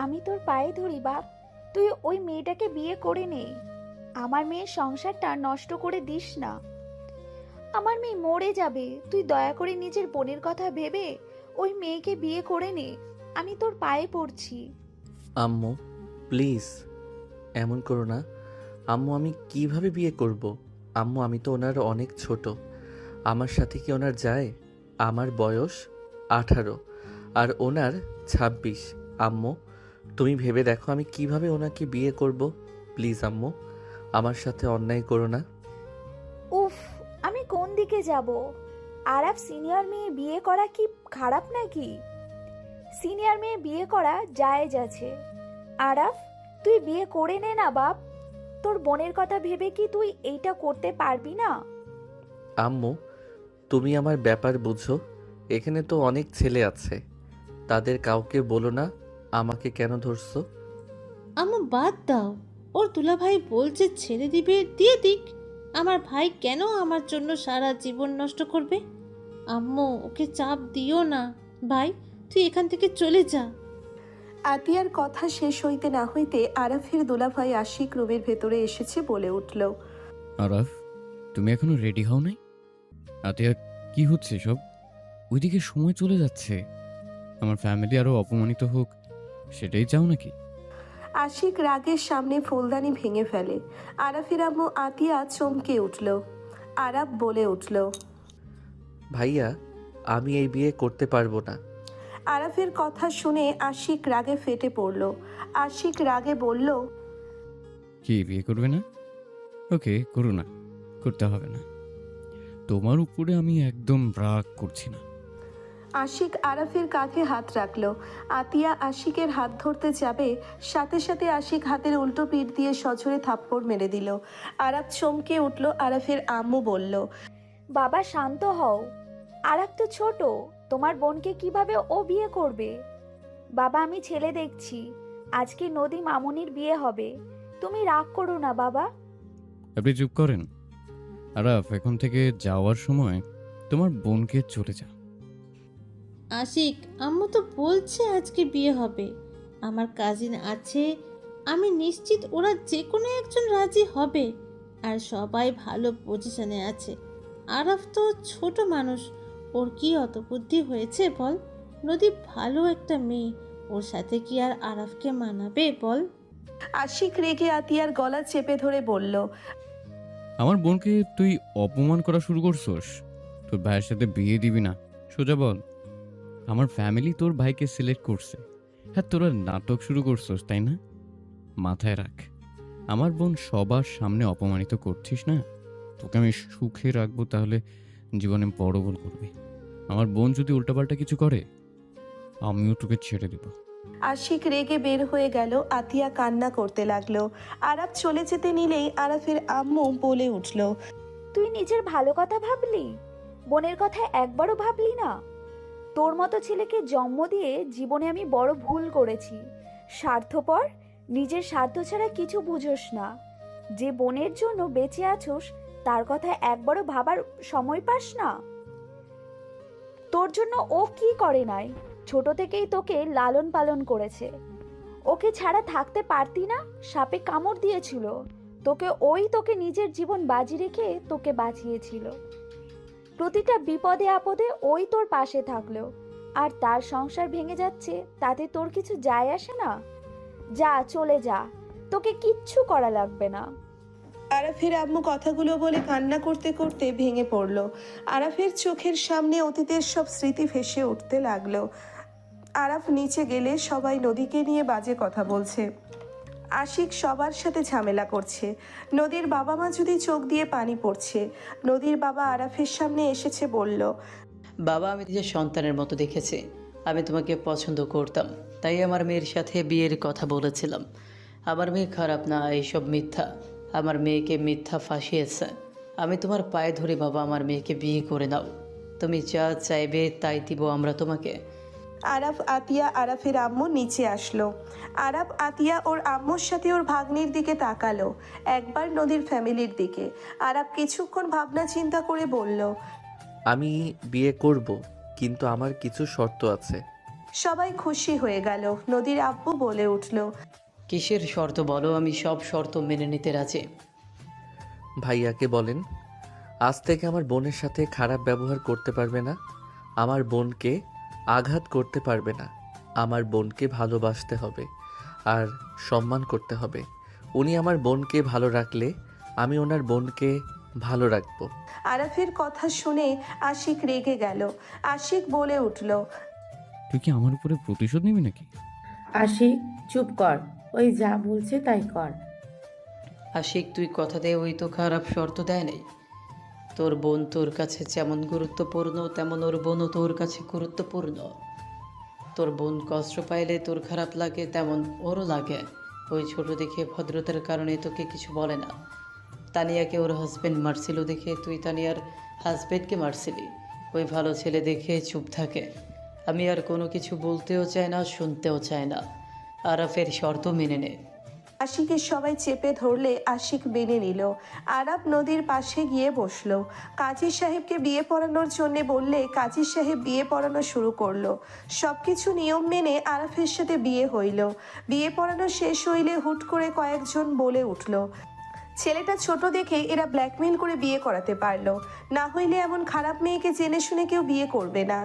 আমি তোর পায়ে ধরি বাপ, তুই ওই মেয়েটাকে বিয়ে করে নে। আমার মেয়ের সংসারটা নষ্ট করে দিস না। আমার মেয়ে মরে যাবে, তুই দয়া করে নিজের বোনের কথা ভেবে ওই মেয়েকে বিয়ে করে নে। আমি তোর পায়ে পড়ছি। আম্মু প্লিজ এমন করো না। আম্মু আমি কিভাবে বিয়ে করব? আম্মু আমি তো ওনার অনেক ছোট। আমার সাথে কি ওনার যায়? আমার বয়স 18 আর ওনার 26। আম্মু তুমি ভেবে দেখো আমি কিভাবে ওনাকে বিয়ে করব। প্লিজ আম্মু আমার সাথে অন্যায় করো না। উফ, আমি কোন দিকে যাব? আরাফ, সিনিয়র মেয়ে বিয়ে করা কি খারাপ নাকি? সিনিয়র মেয়ে বিয়ে করা জায়েজ আছে। আরাফ, তুই বিয়ে করে নে না বাপ। তোর বোনের কথা ভেবে কি তুই এইটা করতে পারবি না? আম্মু তুমি আমার ব্যাপার বুঝো। এখানে তো অনেক ছেলে আছে, তাদের কাউকে বলো না আমাকে কেন ধরছো। আম্মু বাদ দাও, ওর দুলাভাই বলছে ছেড়ে দিবে, দিয়ে দিক। আমার ভাই কেন আমার জন্য সারা জীবন নষ্ট করবে? আম্মু ওকে চাপ দিও না। ভাই তুই এখান থেকে চলে যা। আতিয়ার কথা শেষ হইতে না হইতে আরাফের দুলাভাই আশিক রুমের ভেতরে এসেছে বলে উঠল। আরাফ, তুমি এখনো রেডি হও নাই? আতিয়া, কি হচ্ছে সব? ওইদিকে সময় চলে যাচ্ছে। আমার ফ্যামিলি আরো অপমানিত হোক, সেটাই চাও নাকি? আশিক রাগের সামনে ফুলদানি ভেঙে ফেলে। আরাফের আম্মু আতিয়া চমকে উঠল। আরাফ বলে উঠল, ভাইয়া আমি এই বিয়ে করতে পারবো না। আরাফের কথা শুনে আশিক রাগে ফেটে পড়ল। আশিক রাগে বলল, কি বিয়ে করবে না? ওকে, করো না, করতে হবে না। তোমার উপরে আমি একদম রাগ করছি না। আশিক আরাফের কাঁধে হাত রাখল। আতিয়া আশিকের হাত ধরতে যাবে, সাথে সাথে আশিক হাতের উল্টো পিঠ দিয়ে সজোরে থাপ্পড় মেরে দিল। আরাফ চমকে উঠল। আরাফের আম্মু বলল, বাবা শান্ত হও। আরাফ তো ছোট, তোমার বোনকে কিভাবে ও বিয়ে করবে? বাবা আমি ছেলে দেখছি, আজকে নদী মামুনির বিয়ে হবে। তুমি রাগ করো না বাবা। আপনি চুপ করেন। আরাফ, এখন থেকে যাওয়ার সময় তোমার বোনকে চলে যা। আশিক, আম্মু তো বলছে আজকে বিয়ে হবে। আমার কাজিন আছে, আমি নিশ্চিত ওরা যে কোনো একজন রাজি হবে। আর সবাই ভালো পজিশনে আছে। আরাফ তো ছোট মানুষ, ওর কি অত বুদ্ধি হয়েছে বল? নদী ভালো একটা মেয়ে, ওর সাথে কি আর আরাফকে মানাবে বল? আশিক রেগে আতিয়ার গলা চেপে ধরে বলল, আমার বোনকে তুই অপমান করা শুরু করছস? তোর ভাইয়ের সাথে বিয়ে দিবি না, সোজা বল। আমার ফ্যামিলি তোর ভাইকে সিলেক্ট করছে। হ্যাঁ, তোরা নাটক শুরু করছস তাই না? মাথায় রাখ, আমার বোন সবার সামনে অপমানিত করছিস না। তোকে আমি সুখে রাখবো, তাহলে জীবনে বড় ভুল করবি। আমার বোন যদি উল্টাপাল্টা কিছু করে, আমিও তোকে ছেড়ে দেব। আশিক রেগে বের হয়ে গেল। আতিয়া কান্না করতে লাগলো। আরাফ চলে যেতে নিলেই আরাফের আম্মু বলে উঠল, তুই নিজের ভালো কথা ভাবলি, বোনের কথা একবারও ভাবলি না? তোর মতো ছেলেকে জন্ম দিয়ে জীবনে আমি বড় ভুল করেছি। স্বার্থপর, নিজের স্বার্থ ছাড়া কিছু বুঝোস না। যে বোনের জন্য বেঁচে আছোস তার কথা একবারও ভাবার সময় পাস না? তোর জন্য ও কি করে নাই? ছোট থেকেই তোকে লালন পালন করেছে। ওকে ছাড়া থাকতে পারতি না? সাপে কামড় দিয়েছিল তোকে নিজের জীবন বাজি রেখে তোকে বাঁচিয়েছিল। প্রতিটা বিপদে আপদে ওই তোর পাশে থাকলো, আর তার সংসার ভেঙে যাচ্ছে তাতে তোর কিছু যায় আসে না? যা, চলে যা, তোকে কিচ্ছু করা লাগবে না। আরাফের আম্মু কথাগুলো বলে কান্না করতে করতে ভেঙে পড়ল। আরাফের চোখের সামনে অতীতের সব স্মৃতি ভেসে উঠতে লাগলো। আরাফ নিচে গেলে সবাই নদীকে নিয়ে বাজে কথা বলছে। আশিক সবার সাথে ঝামেলা করছে। নদীর বাবা মা যদি চোখ দিয়ে পানি পড়ছে। নদীর বাবা আরাফের সামনে এসেছে, বলল, বাবা, আমি নিজের সন্তানের মতো দেখেছি। আমি তোমাকে পছন্দ করতাম, তাই আমার মেয়ের সাথে বিয়ের কথা বলেছিলাম। আমার মেয়ে খারাপ না, এইসব মিথ্যা। আমার মেয়েকে মিথ্যা ফাঁসিয়েছে। আমি তোমার পায়ে ধরে বাবা, আমার মেয়েকে বিয়ে করে নাও। তুমি যা চাইবে তাই দিব আমরা তোমাকে। আরাফ, আতিয়া, আরাফের আম্মু নিচে আসলো। আরাফ আতিয়া ওর আম্মুর সাথে ওর ভাগ্নির দিকে তাকালো, একবার নদীর ফ্যামিলির দিকে। আরাফ কিছুক্ষণ ভাবনা চিন্তা করে বলল, আমি বিয়ে করব, কিন্তু আমার কিছু শর্ত আছে। সবাই খুশি হয়ে গেল। নদীর আব্বু বলে উঠল, কিসের শর্ত বলো, আমি সব শর্ত মেনে নিতে রাজি। ভাইয়াকে বলেন আজ থেকে আমার বোনের সাথে খারাপ ব্যবহার করতে পারবে না, আমার বোনকে আঘাত করতে পারবে না, আমার বোনকে ভালোবাসতে হবে আর সম্মান করতে হবে। উনি আমার বোনকে ভালো রাখলে আমি ওনার বোনকে ভালো রাখবো। আরাফের কথা শুনে আশিক রেগে গেল। আশিক বলে উঠল, তুই কি আমার উপরে প্রতিশোধ নিবি নাকি? আশিক চুপ কর, ওই যা বলছে তাই কর। আশিক তুই কথা দে, ওই তো খারাপ শর্ত দেয় নাই। তোর বোন তোর কাছে যেমন গুরুত্বপূর্ণ তেমন ওর বোনও তোর কাছে গুরুত্বপূর্ণ। তোর বোন কষ্ট পাইলে তোর খারাপ লাগে তেমন ওরও লাগে। ওই ছোট দেখে ভদ্রতার কারণে তোকে কিছু বলে না। তানিয়াকে ওর হাজব্যান্ড মারছিল দেখে তুই তানিয়ার হাজব্যান্ডকে মারছিলি। ওই ভালো ছেলে দেখে চুপ থাকে। আমি আর কোনো কিছু বলতেও চাই না, শুনতেও চাই না। আরাফের শর্ত মেনে নে। আশিকের সবাই চেপে ধরলে আশিক মেনে নিল। আরাফ নদীর পাশে গিয়ে বসলো। কাজী সাহেবকে বিয়ে পড়ানোর জন্য বললে কাজী সাহেব বিয়ে পড়ানো শুরু করলো। সবকিছু নিয়ম মেনে আরাফের সাথে বিয়ে হইল। বিয়ে পড়ানো শেষ হইলে হুট করে কয়েকজন বলে উঠল, ছেলেটা ছোট দেখে এরা ব্ল্যাকমেল করে বিয়ে করাতে পারলো, না হইলে এমন খারাপ মেয়েকে জেনে শুনে কেউ বিয়ে করবে না।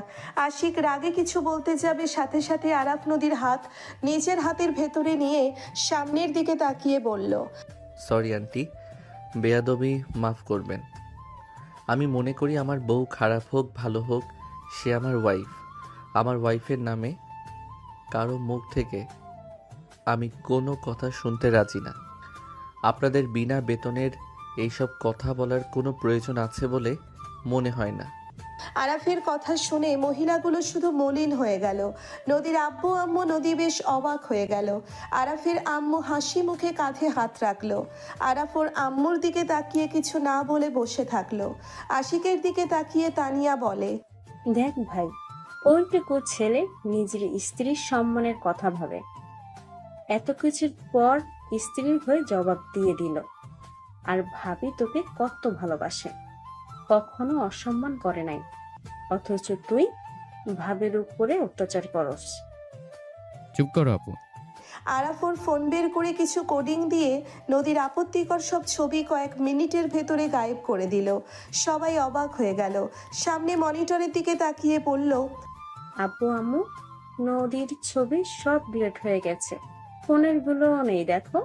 আশিক রাগে কিছু বলতে যাবে, সাথে সাথে আরাফ নদীর হাত নিজের হাতের ভেতরে নিয়ে সামনের দিকে তাকিয়ে বলল, সরি আন্টি, বেয়াদবি মাফ করবেন। আমি মনে করি আমার বউ খারাপ হোক ভালো হোক সে আমার ওয়াইফ। আমার ওয়াইফের নামে কারো মুখ থেকে আমি কোনো কথা শুনতে রাজি না। আপনাদের বিনা বেতনের এইসব কথা বলার কোনো প্রয়োজন আছে বলে মনে হয় না। আরাফের কথা শুনে মহিলাগুলো শুধু মলিন হয়ে গেল। নদীর আব্বু আম্মু নদী বেশ অবাক হয়ে গেল। আরাফের আম্মু হাসি মুখে কাঁধে হাত রাখলো। আরাফ ওর আম্মুর দিকে তাকিয়ে কিছু না বলে বসে থাকলো। আশিকের দিকে তাকিয়ে তানিয়া বলে, দেখ ভাই, ওইটুকু ছেলে নিজের স্ত্রীর সম্মানের কথা ভাবে, এত কিছুর পর স্ত্রীর হয়ে জবাব দিয়ে দিল। আর ভাবি তোকে কত ভালোবাসে, কখনো অসম্মান করে নাই, অথচ তুই ভাবির উপরে অত্যাচার করস। চুপ করো আপু। আরাফ ওর ফোন বের করে কিছু কোডিং দিয়ে নদীর আপত্তিকর সব ছবি কয়েক মিনিটের ভেতরে গায়েব করে দিল। সবাই অবাক হয়ে গেল। সামনে মনিটরের দিকে তাকিয়ে বলল, আব্বু আম্মু, নদীর ছবি সব ডিলিট হয়ে গেছে, ফোনের গুলোও নেই দেখো।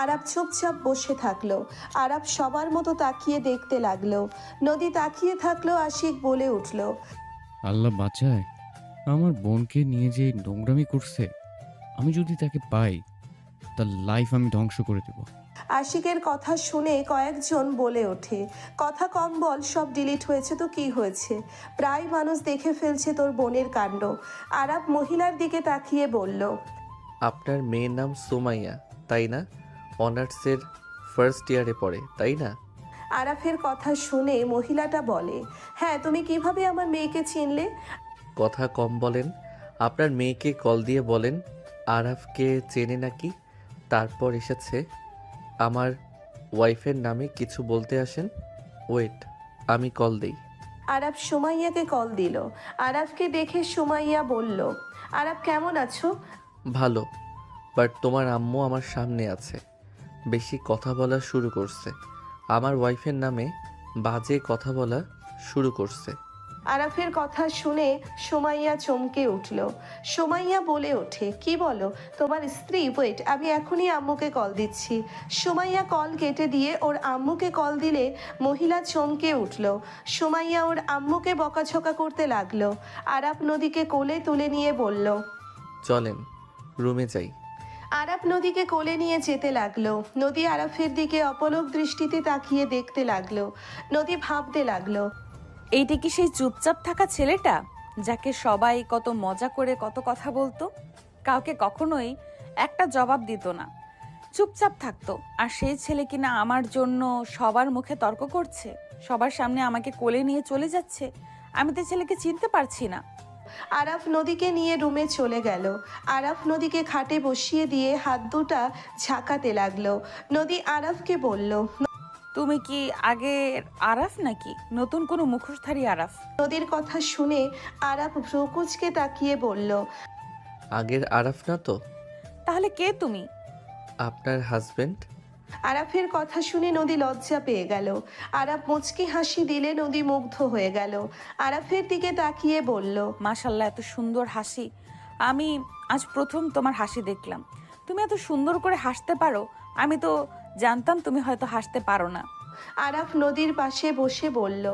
আরাফ চুপচাপ বসে থাকলো। আরাফ সবার মতো তাকিয়ে দেখতে লাগলো। নদী তাকিয়ে থাকলো। আশিক বলে উঠল, আল্লাহ বাঁচায়, আমার বোনকে নিয়ে যে নোংরামি করছে, আমি যদি তাকে পাই তার লাইফ আমি ধ্বংস করে দেব। আশিকের কথা শুনে কয়েকজন বলে ওঠে, কথা কম বল, সব ডিলিট হয়েছে তো কি হয়েছে, প্রায় মানুষ দেখে ফেলছে তোর বোনের কাণ্ড। আরাফ মহিলার দিকে তাকিয়ে বলল, আপনার মেয়ের নাম সুমাইয়া তাই না? অনার্সের ফার্স্ট ইয়ারে পড়ে তাই না? আরাফের কথা শুনে মহিলাটা বলে, হ্যাঁ, তুমি কিভাবে আমার মেয়েকে চিনলে? কথা কম বলেন, আপনার মেয়েকে কল দিয়ে বলেন আরাফকে চেনে নাকি, তারপর এসেছে আমার ওয়াইফের নামে কিছু বলতে আসেন। ওয়েট, আমি কল দেই। আরাফ সুমাইয়াকে কল দিল। আরাফকে দেখে সুমাইয়া বলল, আরাফ কেমন আছো? ভালো, বাট তোমার আম্মু আমার সামনে আছে, বেশি কথা বলা শুরু করছে, আমার ওয়াইফের নামে বাজে কথা বলা শুরু করছে। আরাফের কথা শুনে সুমাইয়া চমকে উঠল। সুমাইয়া বলে ওঠে, কি বলো, তোমার স্ত্রী? ওয়েট, আমি এখনই আম্মুকে কল দিচ্ছি। সুমাইয়া কল কেটে দিয়ে ওর আম্মুকে কল দিলে মহিলা চমকে উঠল। সুমাইয়া ওর আম্মুকে বকাঝকা করতে লাগলো। আরাফ নদীকে কোলে তুলে নিয়ে বলল, চলেন রুমে যাই। আরাফ নদীকে কোলে নিয়ে যেতে লাগলো। নদী আরাফের দিকে অপলক দৃষ্টিতে তাকিয়ে দেখতে লাগলো। নদী ভাবতে লাগলো, এইটা কি সেই চুপচাপ থাকা ছেলেটা যাকে সবাই কত মজা করে কত কথা বলতো, কাউকে কখনোই একটা জবাব দিত না, চুপচাপ থাকতো? আর সেই ছেলে কিনা আমার জন্য সবার মুখে তর্ক করছে, সবার সামনে আমাকে কোলে নিয়ে চলে যাচ্ছে। আমি তো ছেলেকে চিনতে পারছি না। আরাফ নদীকে নিয়ে রুমে চলে গেল। আরাফ নদীকে খাটে বসিয়ে দিয়ে হাত দুটা ঝাঁকাতে লাগলো। নদী আরাফকে বলল, তুমি কি আগের আরাফ নাকি নতুন কোনো মুখোশধারী আরাফ? নদীর কথা শুনে আরাফ ভ্রুকুচকে তাকিয়ে বলল, আগের আরাফ না তো? তাহলে কে তুমি? আপনার হাজবেন্ড। আরাফের কথা শুনে নদী লজ্জা পেয়ে গেল। আরাফ মুচকি হাসি দিলে নদী মুগ্ধ হয়ে গেল। আরাফের দিকে তাকিয়ে বলল, মাশাল্লাহ, এত সুন্দর হাসি। আমি আজ প্রথম তোমার হাসি দেখলাম। তুমি এত সুন্দর করে হাসতে পারো। আমি তো জানতাম তুমি হয়তো হাসতে পারো না। আরাফ নদীর পাশে বসে বলল,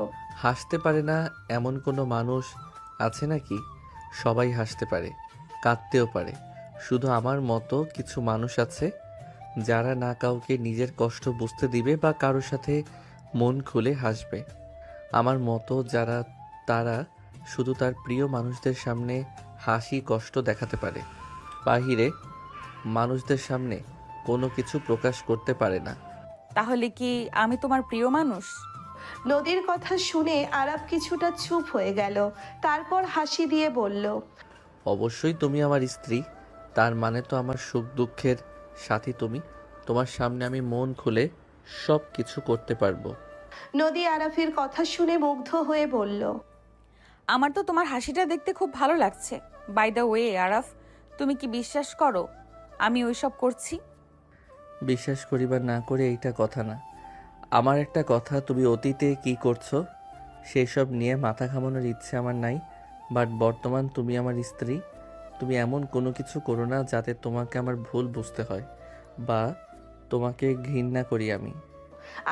হাসতে পারে না এমন কোনো মানুষ আছে নাকি? সবাই হাসতে পারে, কাঁদতেও পারে। শুধু আমার মতো কিছু মানুষ আছে যারা না কাউকে নিজের কষ্ট বুঝতে দিবে বা কারোর সাথে মন খুলে হাসবে। আমার মতো যারা, তারা শুধু তার প্রিয় মানুষদের সামনে হাসি কষ্ট দেখাতে পারে, বাহিরে মানুষদের সামনে কোনো কিছু প্রকাশ করতে পারে না। তাহলে কি আমি তোমার প্রিয় মানুষ? নদীর কথা শুনে আরাফ কিছুটা চুপ হয়ে গেল। তারপর হাসি দিয়ে বলল, অবশ্যই তুমি আমার স্ত্রী, তার মানে তো আমার সুখ দুঃখের সাথী তুমি। তোমার সামনে আমি মন খুলে সব কিছু করতে পারবো। নদী আরাফের কথা শুনে মুগ্ধ হয়ে বলল, আমার তো তোমার হাসিটা দেখতে খুব ভালো লাগছে। বাই দ্য ওয়ে আরাফ, তুমি কি বিশ্বাস করো আমি ওইসব করছি? বিশ্বাস করি বা না করে এইটা কথা না। আমার একটা কথা, তুমি অতীতে কি করছো সেই সব নিয়ে মাথা ঘামানোর ইচ্ছে আমার নাই। বাট বর্তমান তুমি আমার স্ত্রী, তুমি এমন কোনো কিছু করো না যাতে তোমাকে আমার ভুল বুঝতে হয় বা তোমাকে ঘৃণা করি আমি।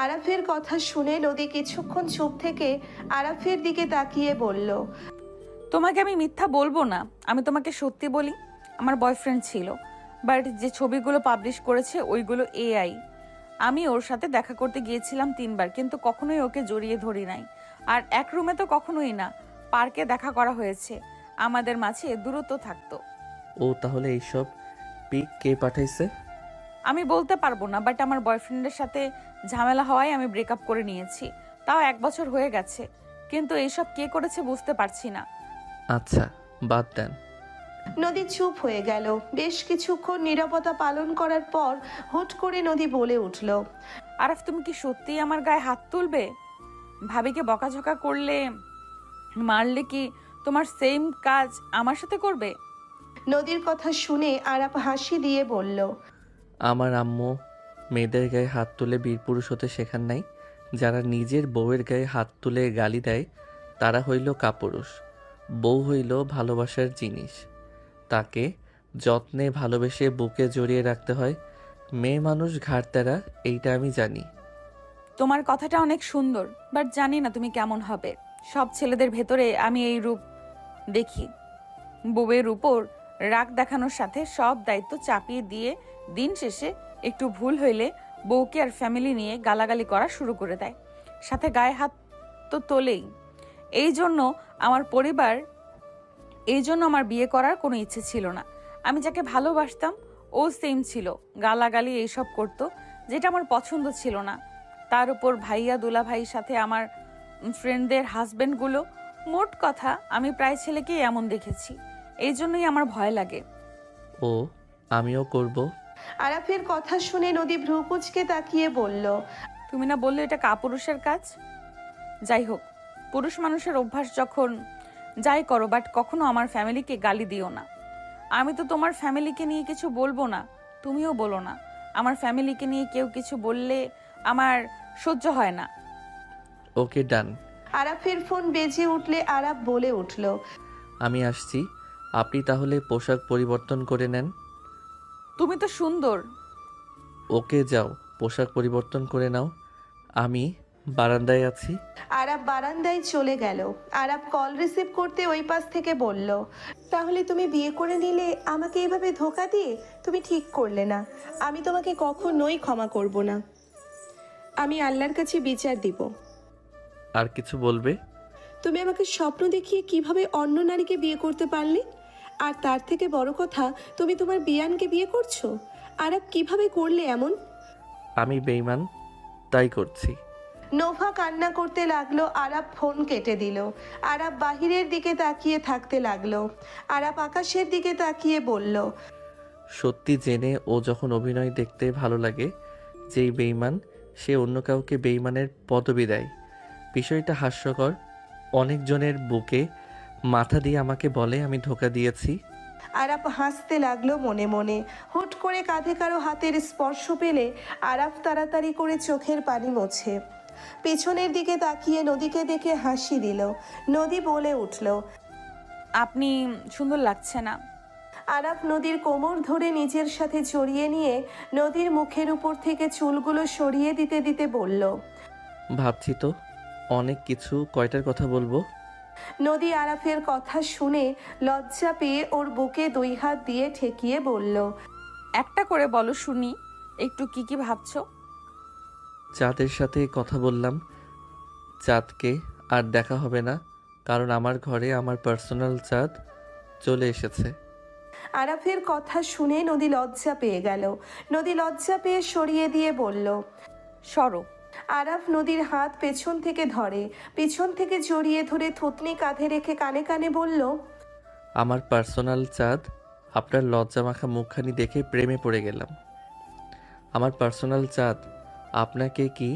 আরাফের কথা শুনে নদী কিছুক্ষণ চুপ থেকে আরাফের দিকে তাকিয়ে বলল, তোমাকে আমি মিথ্যা বলবো না, আমি তোমাকে সত্যি বলি। আমার বয়ফ্রেন্ড ছিল, বাট যে ছবিগুলো পাবলিশ করেছে ওইগুলো এআই। আমি ওর সাথে দেখা করতে গিয়েছিলাম 3বার, কিন্তু কখনোই ওকে জড়িয়ে ধরি নাই। আর এক রুমে তো কখনোই না, পার্কে দেখা করা হয়েছে। আমাদের মাঝে দূরত্ব থাকতো। ও তাহলে এইসব পিক কে পাঠাইছে? আমি বলতে পারবো না, বাট আমার বয়ফ্রেন্ডের সাথে ঝামেলা হওয়ায় আমি ব্রেকআপ করে নিয়েছি। তাও 1 বছর হয়ে গেছে, কিন্তু এইসব কে করেছে বুঝতে পারছি না। আচ্ছা, বাদ দেন। নদী চুপ হয়ে গেল। বেশ কিছুক্ষণ নীরবতা পালন করার পর হুট করে নদী বলে উঠল, আরাফ, তুমি কি সত্যিই আমার গায়ে হাত তুলবে? ভাবিকে বকাঝকা করলে, মারলে কি তোমার সেম কাজ আমার সাথে করবে? নদীর কথা শুনে আরাফ হাসি দিয়ে বলল, আমার আম্মু মেয়েদের গায়ে হাত তুলে বীরপুরুষ হতে শেখান নাই। যারা নিজের বউয়ের গায়ে হাত তুলে গালি দেয় তারা হইল কাপুরুষ। বউ হইল ভালোবাসার জিনিস, তাকে যত্নে ভালোবেসে বুকে জড়িয়ে রাখতে হয়। মেয়ে মানুষ ঘাড়তেরা, এইটা আমি জানি। তোমার কথাটা অনেক সুন্দর, বাট জানি না তুমি কেমন হবে। সব ছেলেদের ভেতরে আমি এই রূপ দেখি, বউয়ের উপর রাগ দেখানোর সাথে সব দায়িত্ব চাপিয়ে দিয়ে দিন শেষে একটু ভুল হইলে বউকে আর ফ্যামিলি নিয়ে গালাগালি করা শুরু করে দেয়, সাথে গায়ে হাত তো তোলেই। এই জন্য আমার বিয়ে করার কোনো ইচ্ছে ছিল না। আমি যাকে ভালোবাসতাম ও সেম ছিল, গালাগালি এইসব করতো, যেটা আমার পছন্দ ছিল না। তার উপর ভাইয়া দুলা ভাইয়ের সাথে আমার ফ্রেন্ডদের হাজবেন্ডগুলো, মোট কথা আমি প্রায় ছেলেকেই এমন দেখেছি। এই জন্যই আমার ভয় লাগে। ও, আমিও করব। আরাফের কথা শুনে নদী ভ্রুকুচকে তাকিয়ে বলল, তুমি না বললে এটা কাপুরুষের কাজ? যাই হোক, পুরুষ মানুষের অভ্যাস যখন যাই করো, বাট কখনো আমার ফ্যামিলিকে গালি দিও না। আমি তো তোমার ফ্যামিলিকে নিয়ে কিছু বলবো না, তুমিও বলো না। আমার ফ্যামিলিকে নিয়ে কেউ কিছু বললে আমার সহ্য হয় না। ওকে, ডান। আরাফের ফোন বেজে উঠলে আরাফ বলে উঠল, আমি আসছি। আপনি তাহলে পোশাক পরিবর্তন করে নেন। তুমি তো সুন্দর। ওকে, যাও পোশাক পরিবর্তন করে নাও, আমি বারান্দায় আছি। আরাফ বারান্দায় চলে গেল। আরাফ কল রিসিভ করতে ওই পাশ থেকে বলল, তাহলে তুমি বিয়ে করে নিলে আমাকে এভাবে ধোকা দিয়ে? তুমি ঠিক করলে না। আমি তোমাকে কখনোই ক্ষমা করব না। আমি আল্লাহর কাছে বিচার দিব। আর কিছু বলবে? তুমি আমাকে স্বপ্ন দেখিয়ে কিভাবে অন্য নারীকে বিয়ে করতে পারলে? আর তার থেকে বড় কথা, তুমি তোমার বিয়ানকে বিয়ে করছো। আরাফ, কিভাবে করলে এমন? আমি বেঈমান, তাই করছি। নোভা কান্না করতে লাগলো। আরাফ ফোন কেটে দিল। আরাফ বাহিরের দিকে তাকিয়ে থাকতে লাগলো। আরাফ আকাশের দিকে তাকিয়ে বলল, সত্যি জেনে ও যখন অভিনয় দেখতে ভালো লাগে, যেই বেঈমান সে অন্য কাউকে বেইমানের পদবি দেয়। বিষয়টা হাস্যকর। অনেকজনের বুকে মাথা দিয়ে আমাকে বলে আমি ধোঁকা দিয়েছি। আরাফ হাসতে লাগলো মনে মনে। হুট করে কাঁধে কারো হাতের স্পর্শ পেলে আরাফ তাড়াতাড়ি করে চোখের পানি মোছে। পিছনের দিকে তাকিয়ে নদীকে দেখে হাসি দিল। নদী বলে উঠল। আপনি সুন্দর লাগছে না। আরাফ নদীর কোমর ধরে নিজের সাথে জড়িয়ে নিয়ে নদীর মুখের উপর থেকে চুলগুলো সরিয়ে দিতে দিতে বলল। ভাবছি তো অনেক কিছু, কয়টার কথা বলবো? নদী আরাফের কথা শুনে লজ্জা পেয়ে ওর বুকে 2 হাত দিয়ে ঠেকিয়ে বলল। একটা করে বলো শুনি, একটু কি কি ভাবছো? চাঁদের সাথে কথা বললাম। চাঁদকে আর দেখা হবে না, কারণ আমার ঘরে আমার পার্সোনাল চাঁদ চলে এসেছে। আরাফের কথা শুনে নদী লজ্জা পেয়ে গেল। নদী লজ্জা পেয়ে সরিয়ে দিয়ে বলল। সরো। আরাফ নদীর হাত পেছন থেকে ধরে, পিছন থেকে জড়িয়ে ধরে থুতনি কাঁধে রেখে কানে কানে বলল। আমার পার্সোনাল চাঁদ, আপনার লজ্জামাখা মুখখানি দেখে প্রেমে পড়ে গেলাম। আমার পার্সোনাল চাঁদ, আপনাকে কি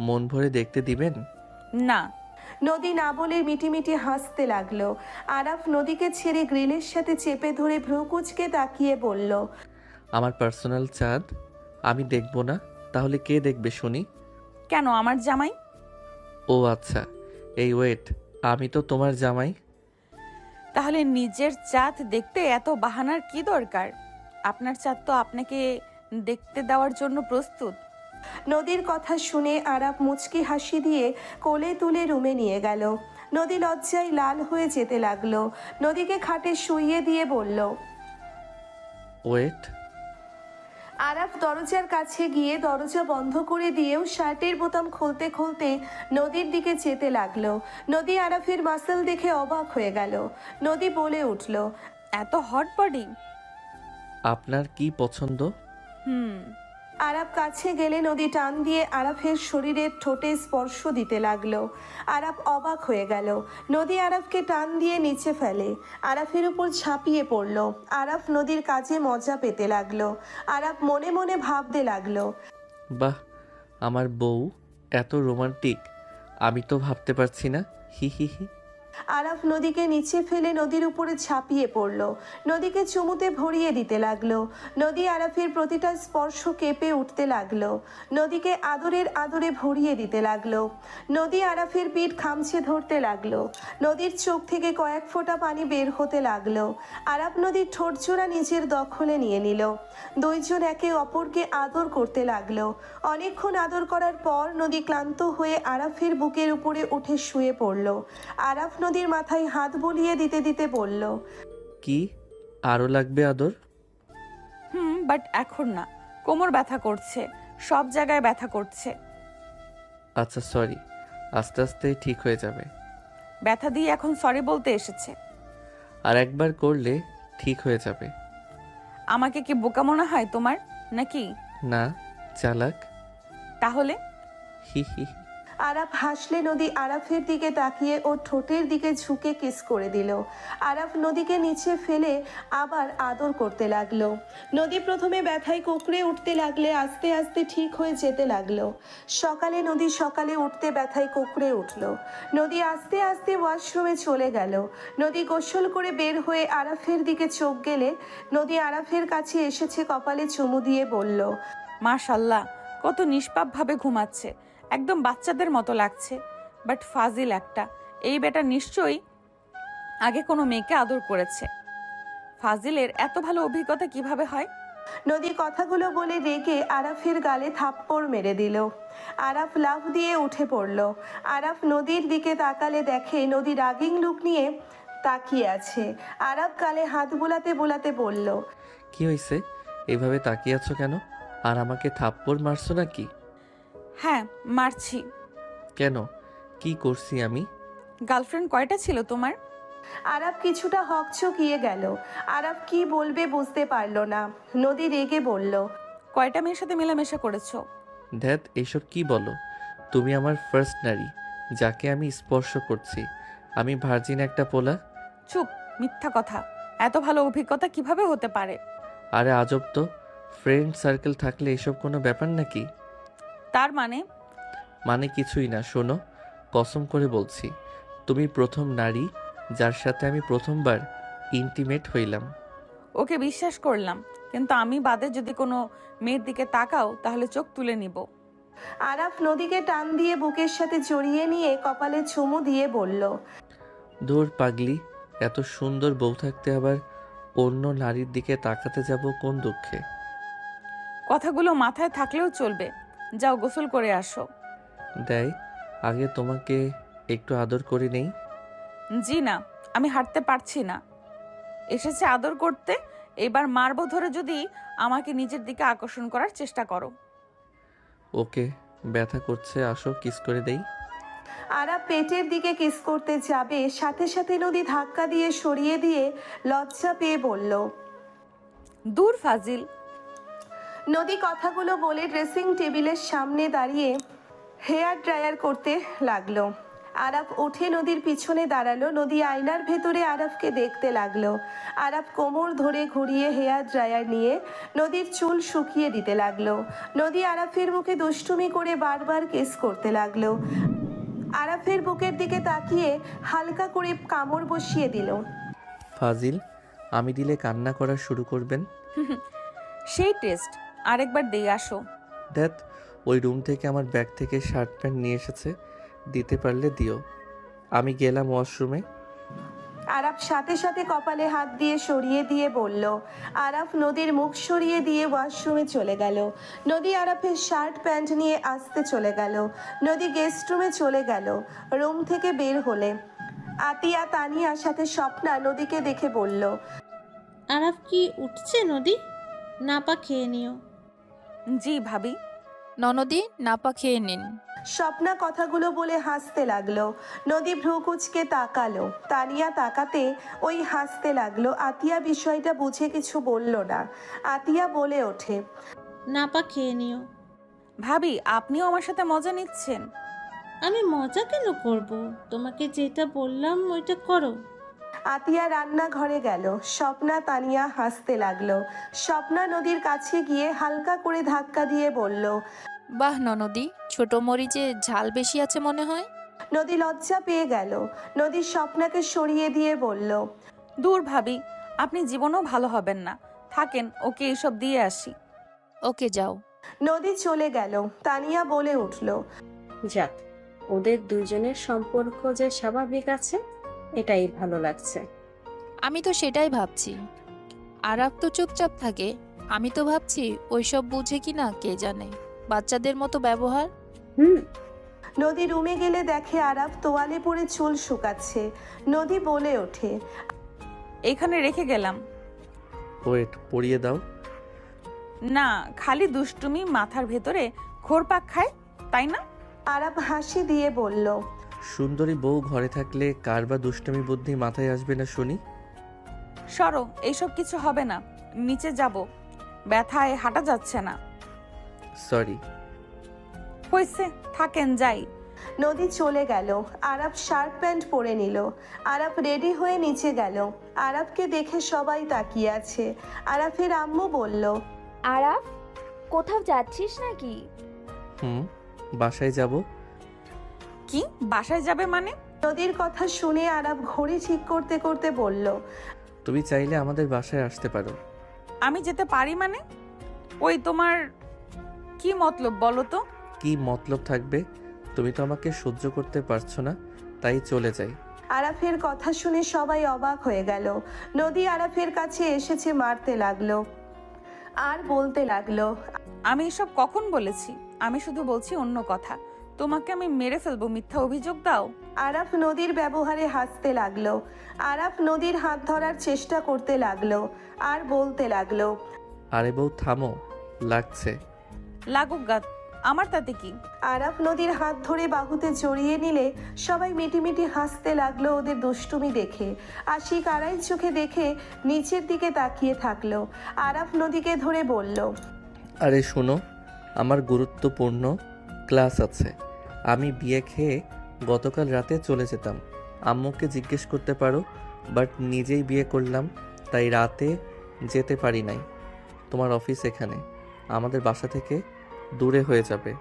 মন ভরে দেখতে দিবেন? না। নদী না বলে মিটিমিটি হাসতে লাগলো। আরাফ নদীকে ছেড়ে গ্রিলের সাথে চেপে ধরে ভ্রু কুঁচকে তাকিয়ে বলল। আমার পার্সোনাল চাঁদ আমি দেখব না, তাহলে কে দেখবে শুনি? কেন, আমার জামাই? ও আচ্ছা, এই ওয়েট, আমি তো তোমার জামাই। তাহলে নিজের চাঁদ দেখতে এত বাহানার কি দরকার? আপনার চাঁদ তো আপনাকে দেখতে দেওয়ার জন্য প্রস্তুত। নদীর কথা শুনে আরাফ মুচকি হাসি দিয়ে কোলে তুলে রুমে নিয়ে গেল। নদী লজ্জায় লাল হয়ে যেতে লাগলো। নদীকে খাটে শুইয়ে দিয়ে বলল। ওয়েট। আরাফ দরজার কাছে গিয়ে দরজা বন্ধ করে দিয়েও শার্টের বোতাম খুলতে খুলতে নদীর দিকে যেতে লাগলো। নদী আরাফের মাসল দেখে অবাক হয়ে গেল। নদী বলে উঠল। এত হট বডি। আপনার কি পছন্দ? আরাফ কাছে গেলে নদী টান দিয়ে আরাফের শরীরের ঠোঁটে স্পর্শ দিতে লাগলো। আরাফ অবাক হয়ে গেল। নদী আরাফকে টান দিয়ে নিচে ফেলে, আরাফের উপর ঝাঁপিয়ে পড়ল। আরাফ নদীর কাজে মজা পেতে লাগলো। আরাফ মনে মনে ভাবতে লাগলো। বাহ, আমার বউ এত রোমান্টিক, আমি তো ভাবতে পারছি না। হি হি হি। আরাফ নদীকে নিচে ফেলে নদীর উপরে ঝাঁপিয়ে পড়ল। নদীকে চুমুতে ভরিয়ে দিতে লাগলো। নদী আরাফের প্রতিটা স্পর্শ কেঁপে উঠতে লাগলো। নদীকে আদরের আদরে ভরিয়ে দিতে লাগলো। নদী আরাফের পিঠ খামছে ধরতে লাগলো। নদীর চোখ থেকে কয়েক ফোঁটা পানি বের হতে লাগলো। আরাফ নদীর ঠোঁটজোড়া নিজের দখলে নিয়ে নিল। দুইজন একে অপরকে আদর করতে লাগলো। অনেকক্ষণ আদর করার পর নদী ক্লান্ত হয়ে আরাফের বুকের উপরে উঠে শুয়ে পড়ল। আরাফ নদীর মাথায় হাত বুলিয়ে দিতে দিতে বলল। কি আরো লাগবে আদর? বাট এখন না, কোমর ব্যথা করছে, সব জায়গায় ব্যথা করছে। আচ্ছা সরি, আস্তে আস্তে ঠিক হয়ে যাবে। ব্যথা দিয়ে এখন সরি বলতে এসেছে? আর একবার করলে ঠিক হয়ে যাবে। আমাকে কি বোকা মনে হয় তোমার নাকি? না, চালাক। তাহলে? হি হি। আরাফ হাসলে নদী আরাফের দিকে তাকিয়ে ওর ঠোঁটের দিকে ঝুঁকে কিস করে দিল। আরাফ নদীকে নিচে ফেলে আবার আদর করতে লাগলো। নদী প্রথমে ব্যথায় কুঁকড়ে উঠতে লাগলে আস্তে আস্তে ঠিক হয়ে যেতে লাগলো। নদী সকালে উঠতে ব্যথায় কুঁকড়ে উঠল। নদী আস্তে আস্তে ওয়াশরুমে চলে গেল। নদী গোসল করে বের হয়ে আরাফের দিকে চোখ গেলে নদী আরাফের কাছে এসেছে, কপালে চুমু দিয়ে বলল। মাশাল্লাহ, কত নিষ্পাপ ভাবে ঘুমাচ্ছে, একদম বাচ্চাদের মতো লাগছে। বাট ফাজিল একটা, এই বেটা নিশ্চয়ই আগে কোনো মেয়েকে আদর করেছে। ফাজিলের এত ভালো অভিজ্ঞতা কিভাবে হয়? নদী কথাগুলো বলে রেগে আরাফের গালে থাপ্পড় মেরে দিল। আরাফ লাফ দিয়ে উঠে পড়ল। আরাফ নদীর দিকে তাকালে দেখে নদী রাগিং লুক নিয়ে তাকিয়ে আছে। আরাফ গালে হাত বুলাতে বুলাতে বলল। কি হয়েছে, এভাবে তাকিয়ে আছো কেন? আর আমাকে থাপ্পড় মারছো নাকি? হ্যাঁ, মারছি। কেন, কি করছি আমি? গার্লফ্রেন্ড কয়টা ছিল তোমার? আরাফ কিছুটা হকচকিয়ে গেল। আরাফ কি বলবে বুঝতে পারল না। নদী রেগে বলল। কয়টা মেয়ের সাথে মেলামেশা করেছো? ধ্যাত, এইসব কি বলো? তুমি আমার ফার্স্ট নারী, যাকে আমি স্পর্শ করছি। আমি ভার্জিন একটা পোলা। চুপ, মিথ্যা কথা। এত ভালো অভিজ্ঞতা কিভাবে হতে পারে? আরে আজব তো, ফ্রেন্ড সার্কেল থাকলে এসব কোনো ব্যাপার নাকি? তার মানে? মানে কিছুই না, শোনো, কসম করে বলছি, তুমি প্রথম নারী যার সাথে আমি প্রথমবার ইন্টিমেট হইলাম। ওকে বিশ্বাস করলাম, কিন্তু আমি বাদে যদি কোনো মেয়ের দিকে তাকাও তাহলে চোখ তুলে নিব। আরাফ নদীকে টান দিয়ে বুকের সাথে জড়িয়ে নিয়ে কপালে চুমু দিয়ে বলল, দূর পাগলি, এত সুন্দর বউ থাকতে আবার অন্য নারীর দিকে তাকাতে যাব কোন দুঃখে? কথাগুলো মাথায় থাকলেও চলবে। যাও গোসল করে আসো। দেয়, আগে তোমাকে একটু আদর করে নেই। জি না, আমি হাঁটতে পারছি না। এসেছে আদর করতে, এবার মারবো ধরে যদি আমাকে নিজের দিকে আকর্ষণ করার চেষ্টা করো। ওকে, ব্যথা করছে, আসো কিস করে দেই। আরাফ পেটের দিকে কিস করতে যাবে, সাথে সাথে নদী ধাক্কা দিয়ে সরিয়ে দিয়ে লজ্জা পেয়ে বলল, দূর ফাজিল। নদী কথাগুলো বলে ড্রেসিং টেবিলের সামনে দাঁড়িয়ে হেয়ার ড্রায়ার করতে লাগলো। আরাফ উঠে নদীর পিছনে দাঁড়ালো। নদী আয়নার ভেতরে আরাফকে দেখতে লাগলো। আরাফ কোমর ধরে ঘুরিয়ে হেয়ার ড্রায়ার নিয়ে নদীর চুল শুকিয়ে দিতে লাগলো। নদী আরাফের মুখে দুষ্টুমি করে বারবার কিস করতে লাগলো। আরাফের বুকের দিকে তাকিয়ে হালকা করে কামড় বসিয়ে দিল। ফাজিল, আমি দিলে কান্না করা শুরু করবেন। সেই টেস্ট আরেকবার দিয়ে আসো। দেখ, ওই রুম থেকে আমার ব্যাগ থেকে শার্ট প্যান্ট নিয়ে এসেছে, দিতে পারলে দিও। আমি গেলাম ওয়াশরুমে। আরাফ সাথে সাথে কপালে হাত দিয়ে সরিয়ে দিয়ে বলল। আরাফ নদীর মুখ সরিয়ে দিয়ে ওয়াশরুমে চলে গেল। নদী আরাফের শার্ট প্যান্ট নিয়ে আসতে চলে গেল। নদী গেস্ট রুমে চলে গেল। রুম থেকে বের হলে আতিয়া, তানিয়ার সাথে স্বপ্না নদীকে দেখে বলল, আরাফ কি উঠছে নদী? নাপা খেয়ে নিও। জি ভাবি। ননদি, নাপা খেয়ে নিন। স্বপ্না কথাগুলো বলে হাসতে লাগলো। নদী ভ্রু কুচকে তাকালো। তানিয়া তাকাতে ওই হাসতে লাগলো। আতিয়া বিষয়টা বুঝে কিছু বলল না। আতিয়া বলে ওঠে, নাপা খেয়ে নিও। ভাবি, আপনিও আমার সাথে মজা নিচ্ছেন? আমি মজা কেন করব? তোমাকে যেটা বললাম ওইটা করো। আতিয়া রান্নাঘরে গেল। স্বপ্না, তানিয়া হাসতে লাগলো। স্বপ্না নদীর কাছে গিয়ে হালকা করে ধাক্কা দিয়ে বলল, বাহ ননদি, ছোট মরিচে ঝাল বেশি আছে মনে হয়। নদী লজ্জা পেয়ে গেল। নদী স্বপ্নাকে সরিয়ে দিয়ে বলল, দূর ভাবি, আপনি জীবনেও ভালো হবেন না। থাকেন, ওকে এইসব দিয়ে আসি। ওকে যাও। নদী চলে গেল। তানিয়া বলে উঠল, যাক, ওদের দুজনের সম্পর্ক যে স্বাভাবিক আছে এটাই ভালো লাগছে। আমি তো সেটাই ভাবছি। আরাফ তো চুপচাপ থাকে, আমি তো ভাবছি ওইসব বুঝে কি না কে জানে, বাচ্চাদের মতো ব্যবহার। নদী রুমে গেলে দেখে আরাফ তোয়ালে পরে চুল শুকাচ্ছে। নদী বলে ওঠে, এখানে রেখে গেলাম। ওয়েট, পরিয়ে দাও। না, খালি দুষ্টুমি মাথার ভেতরে ঘোরপাক খায়, তাই না? আরাফ হাসি দিয়ে বলল, সুন্দরী বউ ঘরে থাকলে কার বা দুষ্টমি বুদ্ধি মাথায় আসবে না শুনি? সরো, এইসব কিছু হবে না। নিচে যাব, ব্যথায় হাঁটা যাচ্ছে না। সরি। হয়েছে, থাকেন, যাই। নদী চলে গেল। আরাফ শার্ট প্যান্ট পরে নিল। আরাফ রেডি হয়ে নিচে গেল। আরাফকে দেখে সবাই তাকিয়ে আছে। আরাফের আম্মু বলল, আরাফ, কোথাও যাচ্ছিস নাকি? বাসায় যাব। কি বাসায় যাবে মানে? নদীর কথা শুনে আরাফ ঘড়ি ঠিক করতে করতে বলল, তুমি চাইলে আমাদের বাসায় আসতে পারো। আমি যেতে পারি মানে? ওই তোমার কি মতলব বলো তো? কি মতলব থাকবে? তুমি তো আমাকে সহ্য করতে পারছো না, তাই চলে যাই। আরাফের কথা শুনে সবাই অবাক হয়ে গেল। নদী আরাফের কাছে এসেছে মারতে লাগলো আর বলতে লাগলো, আমি এসব কখন বলেছি? আমি শুধু বলছি অন্য কথা। তোমাকে আমি মেরে ফেলবো, মিথ্যা অভিযোগ দাও। আরাফ নদীর ব্যবহারে হাসতে লাগলো। আরাফ নদীর হাত ধরার চেষ্টা করতে লাগলো আর বলতে লাগলো, আরে বউ থামো, লাগছে। লাগুক গাত, আমার তাতে কি? আরাফ নদীর হাত ধরে বাহুতে জড়িয়ে নিলে সবাই মিটিমিটি হাসতে লাগলো ওদের দুষ্টুমি দেখে। আশিক আড়াই চোখে দেখে নিচের দিকে তাকিয়ে থাকলো। আরাফ নদীকে ধরে বলল, আরে শোনো, আমার গুরুত্বপূর্ণ ক্লাস আছে। আমি বিয়ে খেয়ে গতকাল রাতে চলে যেতাম। আম্মুকে জিজ্ঞেস করতে পারো, বাট নিজেই বিয়ে করলাম, তাই রাতে যেতে পারি নাই। তোমার অফিস এখানে, আমাদের বাসা থেকে দূরে হয়ে যাবে,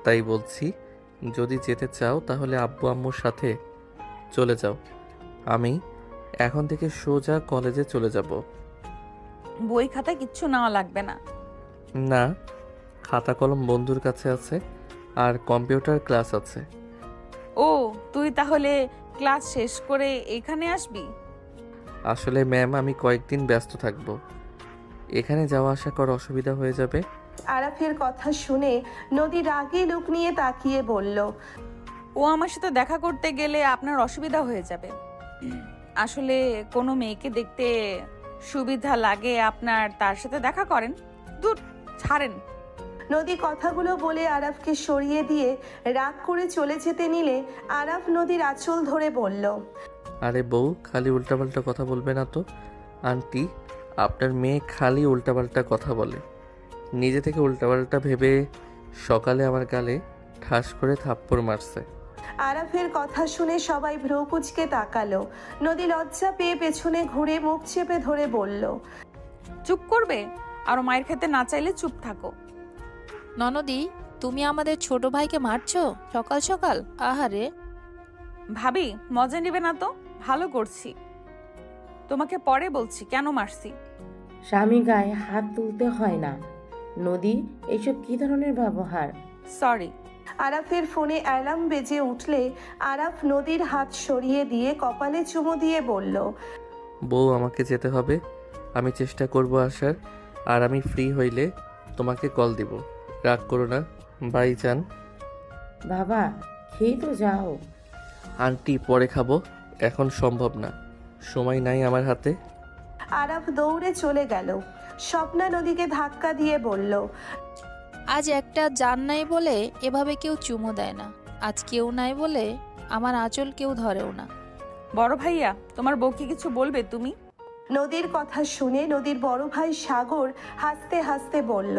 তাই বলছি, যদি যেতে চাও তাহলে আব্বু আম্মুর সাথে চলে যাও। আমি এখন থেকে সোজা কলেজে চলে যাব। বই খাতা কিচ্ছু নেওয়া লাগবে না। না, খাতা কলম বন্ধুর কাছে আছে, আর কম্পিউটার ক্লাস আছে। ও, তুই তাহলে ক্লাস শেষ করে এখানে আসবি? আসলে ম্যাম, আমি কয়েকদিন ব্যস্ত থাকব, এখানে যাওয়া আসা করা অসুবিধা হয়ে যাবে। আরাফের কথা শুনে নদী রাগে লুক নিয়ে তাকিয়ে বলল, ও আমার সাথে দেখা করতে গেলে আপনার অসুবিধা হয়ে যাবে। আসলে কোনো মেয়েকে দেখতে সুবিধা লাগে আপনার, তার সাথে দেখা করেন? দূর, ছাড়েন। নদী কথাগুলো বলে আরাফকে সরিয়ে দিয়ে রাগ করে চলে যেতে নিলে আরাফ নদীর আঁচল ধরে বলল, আরে বউ, খালি উল্টাপাল্টা কথা বলবে না তো। আন্টি, আপনার মেয়ে খালি উল্টাপাল্টা কথা বলে, নিজে থেকে উল্টাপাল্টা ভেবে সকালে আমার গালে ঠাস করে থাপ্পড় মারছে। আরাফের কথা শুনে সবাই ভ্রু কুঁচকে তাকালো। নদী লজ্জা পেয়ে পেছনে ঘুরে মুখ চেপে ধরে বলল, চুপ করবে? আর মায়ের খেতে না চাইলে চুপ থাকো। ননদি, তুমি আমাদের ছোট ভাইকে মারছো সকাল সকাল? আহারে। ভাবি, মজা নিবে না তো? ভালো করছি, তোমাকে পরে বলছি কেন মারছি। স্বামী গায়ে হাত তুলতে হয় না। নদী, এইসব কি ধরনের ব্যবহার? সরি। আরাফের ফোনে অ্যালার্ম বেজে উঠলে আরাফ নদীর হাত সরিয়ে দিয়ে কপালে চুমু দিয়ে বলল, বউ, আমাকে যেতে হবে, আমি চেষ্টা করব আসার, আর আমি ফ্রি হইলে তোমাকে কল দিব। রাগ করো না, বাই যান। বাবা, খেয়ে তো যাও। আন্টি, পরে খাবো, এখন সম্ভব না, সময় নাই আমার হাতে। আরাফ দৌড়ে চলে গেল। স্বপ্না নদীকে ধাক্কা দিয়ে বলল, আজ একটা জান নাই বলে এভাবে কেউ চুমু দেয় না, আজ কেউ নাই বলে আমার আঁচল কেউ ধরেও না। বড় ভাইয়া, তোমার বউকে কিছু বলবে তুমি? নদীর কথা শুনে নদীর বড় ভাই সাগর হাসতে হাসতে বলল,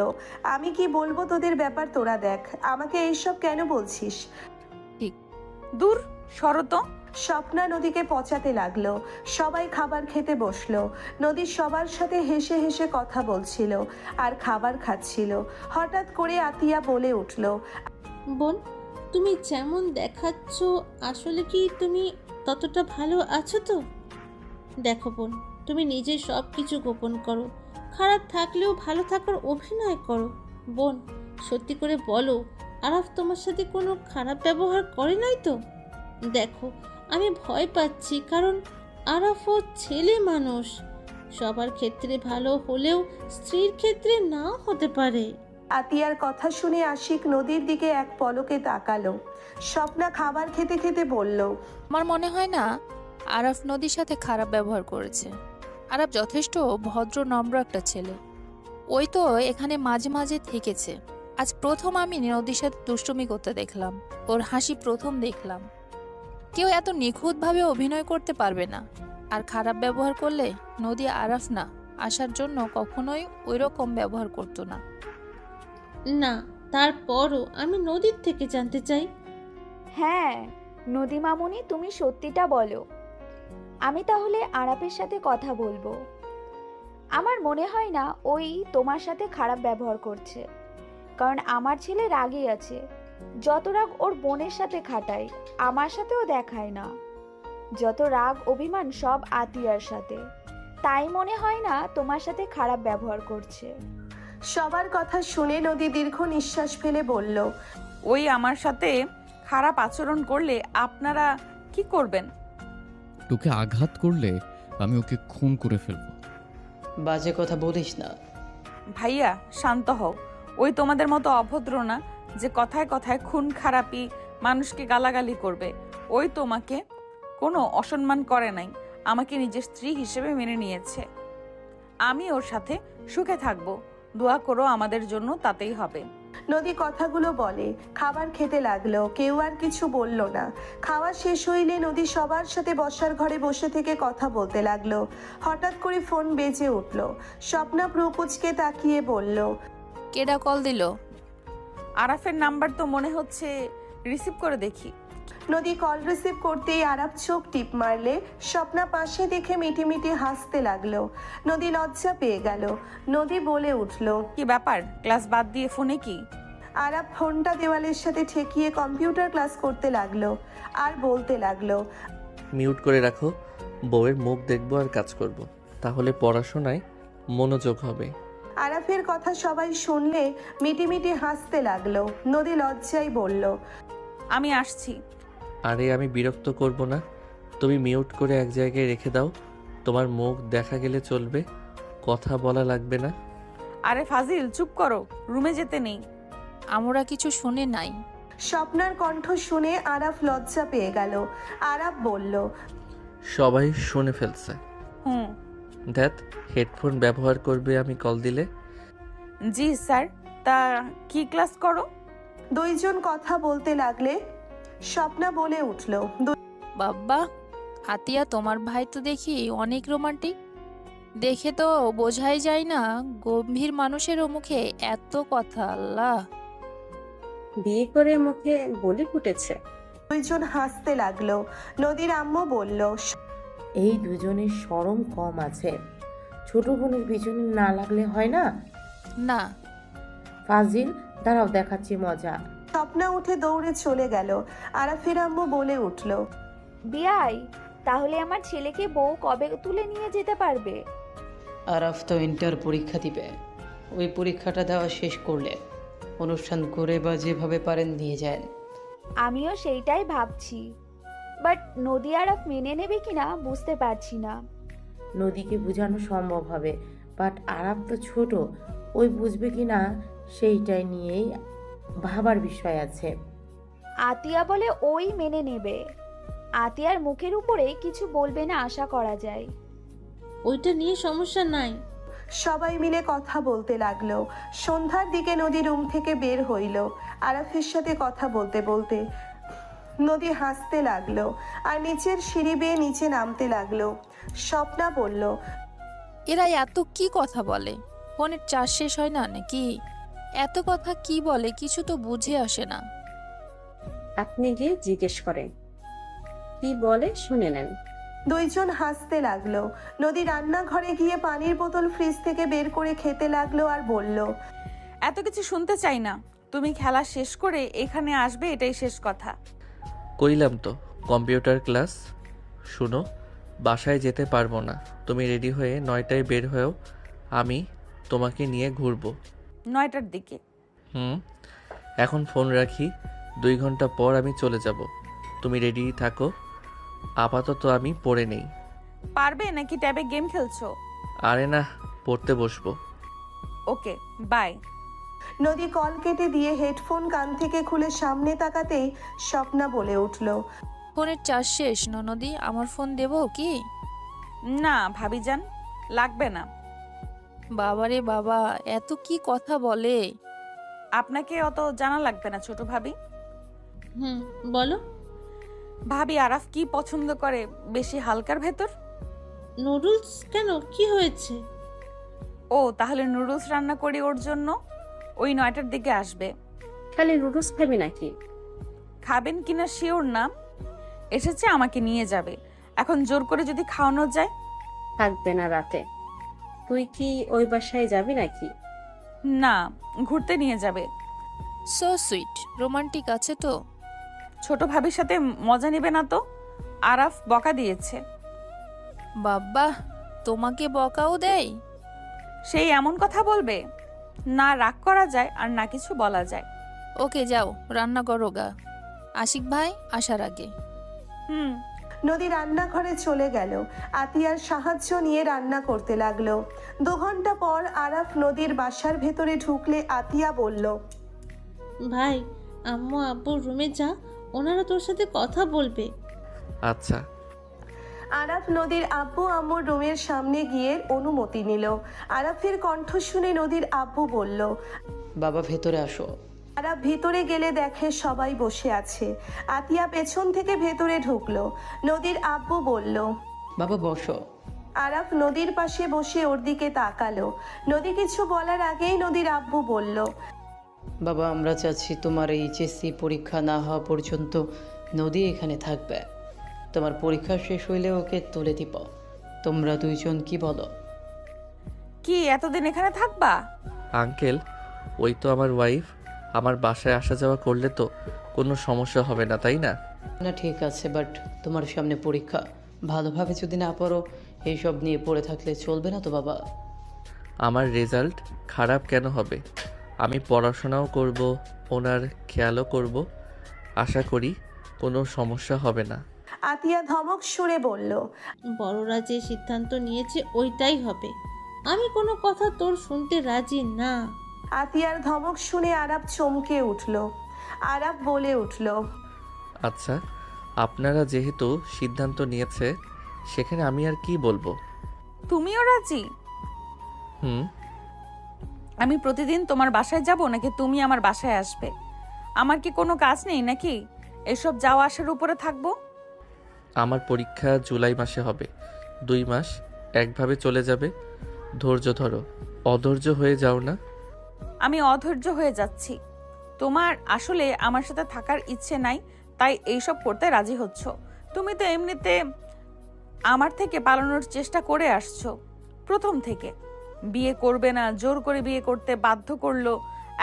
আমি কি বলবো তোদের ব্যাপার তোরা দেখ, আমাকে এইসব কেন বলছিস? দূর সরো তো। স্বপ্না নদীকে পচাতে লাগলো। সবাই খাবার খেতে বসলো। নদী সবার সাথে হেসে হেসে কথা বলছিল আর খাবার খাচ্ছিল। হঠাৎ করে আতিয়া বলে উঠল, বোন, তুমি যেমন দেখাচ্ছ আসলে কি তুমি ততটা ভালো আছো তো? দেখো বোন, তুমি নিজে সব কিছু গোপন করো, খারাপ থাকলেও ভালো থাকার অভিনয় করো। বোন, সত্যি করে বলো, আরাফ তোমার সাথে কোনো খারাপ ব্যবহার করে নাই তো? দেখো, আমি ভয় পাচ্ছি, কারণ আরাফও ছেলে মানুষ, সবার ক্ষেত্রে ভালো হলেও স্ত্রীর ক্ষেত্রে নাও হতে পারে। আতিয়ার কথা শুনে আশিক নদীর দিকে এক পলকে তাকালো। স্বপ্না খাবার খেতে খেতে বলল, আমার মনে হয় না আরাফ নদীর সাথে খারাপ ব্যবহার করেছে। আরাফ যথেষ্ট ভদ্র নম্র একটা ছেলে, ওই তো এখানে মাঝে মাঝে থেকেছে। আজ প্রথম আমি নদীর সাথে দুষ্টুমি করতে দেখলাম, ওর হাসি প্রথম দেখলাম। কেউ এত নিখুঁতভাবে অভিনয় করতে পারবে না। আর খারাপ ব্যবহার করলে নদী আরাফ না আসার জন্য কখনোই ওই রকম ব্যবহার করতো না। না, তারপরও আমি নদীর থেকে জানতে চাই। হ্যাঁ, নদী মামুনি, তুমি সত্যিটা বলো। আমি তাহলে আরাপের সাথে কথা বলবো। আমার মনে হয় না ওই তোমার সাথে খারাপ ব্যবহার করছে, কারণ আমার ছেলে রাগই আছে। যত রাগ ওর বোনের সাথে খাটায়, আমার সাথেও দেখায় না। যত রাগ অভিমান সব আতিয়ার সাথে, তাই মনে হয় না তোমার সাথে খারাপ ব্যবহার করছে। সবার কথা শুনে নদী দীর্ঘ নিঃশ্বাস ফেলে বলল, ওই আমার সাথে খারাপ আচরণ করলে আপনারা কি করবেন? তোকে আঘাত করলে আমি ওকে খুন করে ফেলবো। বাজে কথা বলিস না। ভাইয়া, শান্ত হও। ওই তোমাদের মতো অভদ্র না যে কথায় কথায় খুন খারাপি মানুষকে গালাগালি করবে। ওই তোমাকে কোনো অসম্মান করে নাই, আমাকে নিজের স্ত্রী হিসেবে মেনে নিয়েছে। আমি ওর সাথে সুখে থাকবো, দোয়া করো আমাদের জন্য, তাতেই হবে। নদী কথাগুলো বলে খাবার খেতে লাগলো। কেউ আর কিছু বলল না। খাওয়া শেষ হইলে নদী সবার সাথে বসার ঘরে বসে থেকে কথা বলতে লাগলো। হঠাৎ করে ফোন বেজে উঠল। স্বপ্না প্রকুচকে তাকিয়ে বলল, কেডা কল দিল? আরাফের নাম্বার তো মনে হচ্ছে, রিসিভ করে দেখি। নদী কল রিসিভ করতেই আরাফ চোখ টিপ মারলে স্বপ্না পাশে দেখে মিটি মিটি হাসতে লাগলো। নদী লজ্জা পেয়ে গেল। নদী বলে উঠল, কি ব্যাপার, ক্লাস বাদ দিয়ে ফোনে কি? আরাফ ফোনটা দেওয়ালের সাথে ঠেকিয়ে কম্পিউটার ক্লাস করতে লাগলো আর বলতে লাগলো, মিউট করে রাখো, বউয়ের মুখ দেখবো আর কাজ করব। তাহলে পড়াশোনায় মনোযোগ হবে। আরাফের কথা সবাই শুনলে মিটিমিটি হাসতে লাগলো। নদী লজ্জায় বলল, আমি আসছি। আরে আমি বিরক্ত করব না, তুমি মিউট করে এক জায়গায় রেখে দাও। তোমার মুখ দেখা গেলে চলবে, কথা বলা লাগবে না। আরে ফাজিল, চুপ করো, রুমে যেতে নেই। আমরা কিছু শুনে নাই। স্বপ্নার কণ্ঠ শুনে আরাফ লজ্জা পেয়ে গেল। আরাফ বলল, সবাই শুনে ফেলছে। হুম। দ্যাট হেডফোন ব্যবহার করবে আমি কল দিলে। জি স্যার। তা কি ক্লাস করো? দুইজন কথা বলতে লাগলে স্বপ্না বলে উঠল, বাব্বা, হাতিয়া তোমার ভাই তো দেখি অনেক রোমান্টিক। দেখে তো বোঝাই যায় না গম্ভীর মানুষেরও মুখে এত কথা। আল্লাহ, বিয়ে করে মুখে বলি ফুটেছে। দুইজন হাসতে লাগলো। নদীর আম্মু বলল, এই দুজনের শরম কম আছে। ছোট বোনের পিছনে না লাগলে হয় না? না। ফাজিল, দাঁড়াও দেখাচ্ছি মজা। স্বপ্না উঠে দৌড়ে চলে গেল। আরাফের আম্মু বলে উঠল, বিয়াই, তাহলে আমার ছেলেকে বউ কবে তুলে নিয়ে যেতে পারবে? আরাফ তো ইন্টার পরীক্ষা দিবে, ওই পরীক্ষাটা দেওয়া শেষ করলে অনুষ্ঠান করে বা যেভাবে পারেন নিয়ে যান। আমিও সেইটাই ভাবছি, বাট নদী আরাফ মেনে নেবে কিনা বুঝতে পারছি না। নদীকে বোঝানো সম্ভব হবে, বাট আরাপ তো ছোট, ওই বুঝবে কি না সেইটাই নিয়েই ভাবার বিষয় আছে। আতিয়া বলে ওই মেনে নেবে। আতিয়ার মুখের উপরে কিছু বলবে না আশা করা যায়। ওইটা নিয়ে সমস্যা নাই। সবাই মিলে কথা বলতে লাগলো। সন্ধ্যার দিকে নদী রুম থেকে বের হইল। আরাফের সাথে কথা বলতে বলতে নদী হাসতে লাগলো আর নিচের সিঁড়ি বেয়ে নিচে নামতে লাগলো। স্বপ্না বলল, এরা এত কি কথা বলে? ফোনের চার্জ শেষ হয় না নাকি? এত কথা কি বলে কিছু তো বুঝে আসে না। আপনি গিয়ে জিজ্ঞেস করেন, কি বলে শুনে নেন। দুইজন হাসতে লাগলো। নদী রান্নাঘরে গিয়ে পানির বোতল ফ্রিজ থেকে বের করে খেতে লাগলো আর বলল, এত কিছু শুনতে চাই না, তুমি খেলা শেষ করে এখানে আসবে, এটাই শেষ কথা। কইলাম তো কম্পিউটার ক্লাস। শুনো, বাসায় যেতে পারবো না, তুমি রেডি হয়ে 9টায় বের হয়েও, আমি তোমাকে নিয়ে ঘুরবো। 9টার দিকে? এখন ফোন রাখি, 2 ঘন্টা পর আমি চলে যাব। তুমি রেডি থাকো, আপাতত আমি পড়ে নেই। পারবে নাকি ট্যাবে গেম খেলছো? আরে না, পড়তে বসবো। ওকে, বাই। নদী কল কেটে দিয়ে হেডফোন কান থেকে খুলে সামনে তাকাতেই স্বপ্না বলে উঠল, ফোনের চার্জ শেষ। ননদি, আমার ফোন দেবো কি? না ভাবিজান, লাগবে না। বাবারে বাবা, এত কি কথা বলে! আপনাকে অত জানা লাগবে না ছোট ভাবি। বলো। ভাবি আরাফ কি পছন্দ করে বেশি হালকার ভেতর? নুডলস কেন, কি হয়েছে? ও তাহলে নুডলস রান্না করি ওর জন্য, ওই 9টার দিকে আসবে। খালি নুডলস খাবি নাকি? খাবেন কিনা শিওর না, এসেছে আমাকে নিয়ে যাবে। এখন জোর করে যদি খাওয়ানো যায়? থাকবে না রাতে। তুই কি ওই বাসায় যাবি নাকি? না, ঘুরতে নিয়ে যাবে। সো সুইট, রোমান্টিক আছে তো। ছোট ভাবির সাথে মজা নেবে না তো? আরাফ বকা দিয়েছে। বাব্বা, তোমাকে বকাও দেয়? সেই এমন কথা বলবে, না রাগ করা যায় আর না কিছু বলা যায়। ওকে যাও, রান্না করো গা। আশিক ভাই আসার আগে। নদী রান্নাঘরে চলে গেল। আতিয়ার সাহায্য নিয়ে রান্না করতে লাগলো। 2 ঘন্টা পর আরাফ নদীর বাসার ভেতরে ঢুকলে আতিয়া বলল, ভাই, আম্মু আব্বুর রুমে যা, ওনারা তোর সাথে কথা বলবে। আচ্ছা। আরাফ নদীর আব্বু আম্মুর রুমের সামনে গিয়ে অনুমতি নিল। আরাফের কণ্ঠ শুনে নদীর আব্বু বলল, বাবা ভেতরে আসো। আরাফ ভিতরে গেলে দেখে সবাই বসে আছে। আতিয়া পেছন থেকে ভেতরে ঢুকলো। নদীর আব্বু বলল, বাবা বসো। আরাফ নদীর পাশে বসে ওর দিকে তাকালো। নদী কিছু বলার আগেই নদীর আব্বু বলল, বাবা আমরা চাচ্ছি তোমার এই এইচএসসি পরীক্ষা না হওয়া পর্যন্ত নদী এখানে থাকবে। তোমার পরীক্ষা শেষ হইলে ওকে তুলে দিব। তোমরা দুইজন কি বলো? কি এতদিন এখানে থাকবা? আঙ্কেল, ওই তো আমার ওয়াইফ, আমার বাসায় আসা যাওয়া করলে তো কোনো সমস্যা হবে না, তাই না? না ঠিক আছে, বাট তোমার সামনে পরীক্ষা, ভালোভাবে যদি না পড়ো এইসব নিয়ে পড়ে থাকলে চলবে না তো বাবা। আমার রেজাল্ট খারাপ কেন হবে? আমি পড়াশোনাও করব, ওনার খেয়ালও করব। আশা করি কোনো সমস্যা হবে না। আতিয়া ধমক সুরে বলল। বড়রা যে সিদ্ধান্ত নিয়েছে ওইটাই হবে। আমি কোনো কথা তোর শুনতে রাজি না। আতিয়ার ধমক শুনে আরাপ চমকে উঠল। আরাপ বলে উঠল। আচ্ছা, আপনারা যেহেতু সিদ্ধান্ত নিয়েছে সেখানে আমি আর কি বলবো? তুমিও রাজি? হুম। আমি প্রতিদিন তোমার বাসায় যাব নাকি তুমি আমার বাসায় আসবে? আমার কি কোনো কাজ নেই নাকি এসব যাওয়া আসার উপরে থাকবো? আমার পরীক্ষা জুলাই মাসে হবে। 2 মাস একভাবে চলে যাবে। ধৈর্য ধরো, অধৈর্য হয়ে যাও না। আমি অধৈর্য হয়ে যাচ্ছি। তোমার আসলে আমার সাথে থাকার ইচ্ছে নাই, তাই এইসব করতে রাজি হচ্ছ। তুমি তো এমনিতে আমার থেকে পালানোর চেষ্টা করে আসছো প্রথম থেকে। বিয়ে করবে না, জোর করে বিয়ে করতে বাধ্য করলো।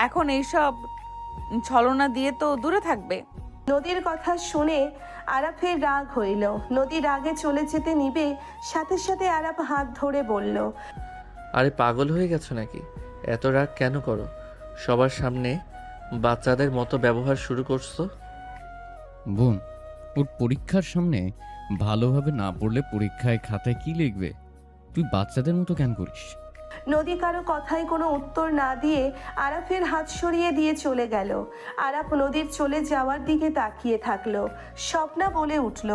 এখন এইসব ছলনা দিয়ে তো দূরে থাকবে। নদীর কথা শুনে আরাফের রাগ হইল। নদী রাগে চলে যেতে নিবে, সাথে সাথে আরাফ হাত ধরে বলল। আরে পাগল হয়ে গেছো নাকি? এত রাগ কেন করো? সবার সামনে বাচ্চাদের মতো ব্যবহার শুরু করছো। বোন, ওর পরীক্ষার সামনে ভালোভাবে না পড়লে পরীক্ষায় খাতায় কি লিখবে? তুই বাচ্চাদের মতো কেন করিস? নদী কারো কথায় কোনো উত্তর না দিয়ে আরাফের হাত সরিয়ে দিয়ে চলে গেল। আরাফ নদীর চলে যাওয়ার দিকে তাকিয়ে থাকলো। স্বপ্না বলে উঠল।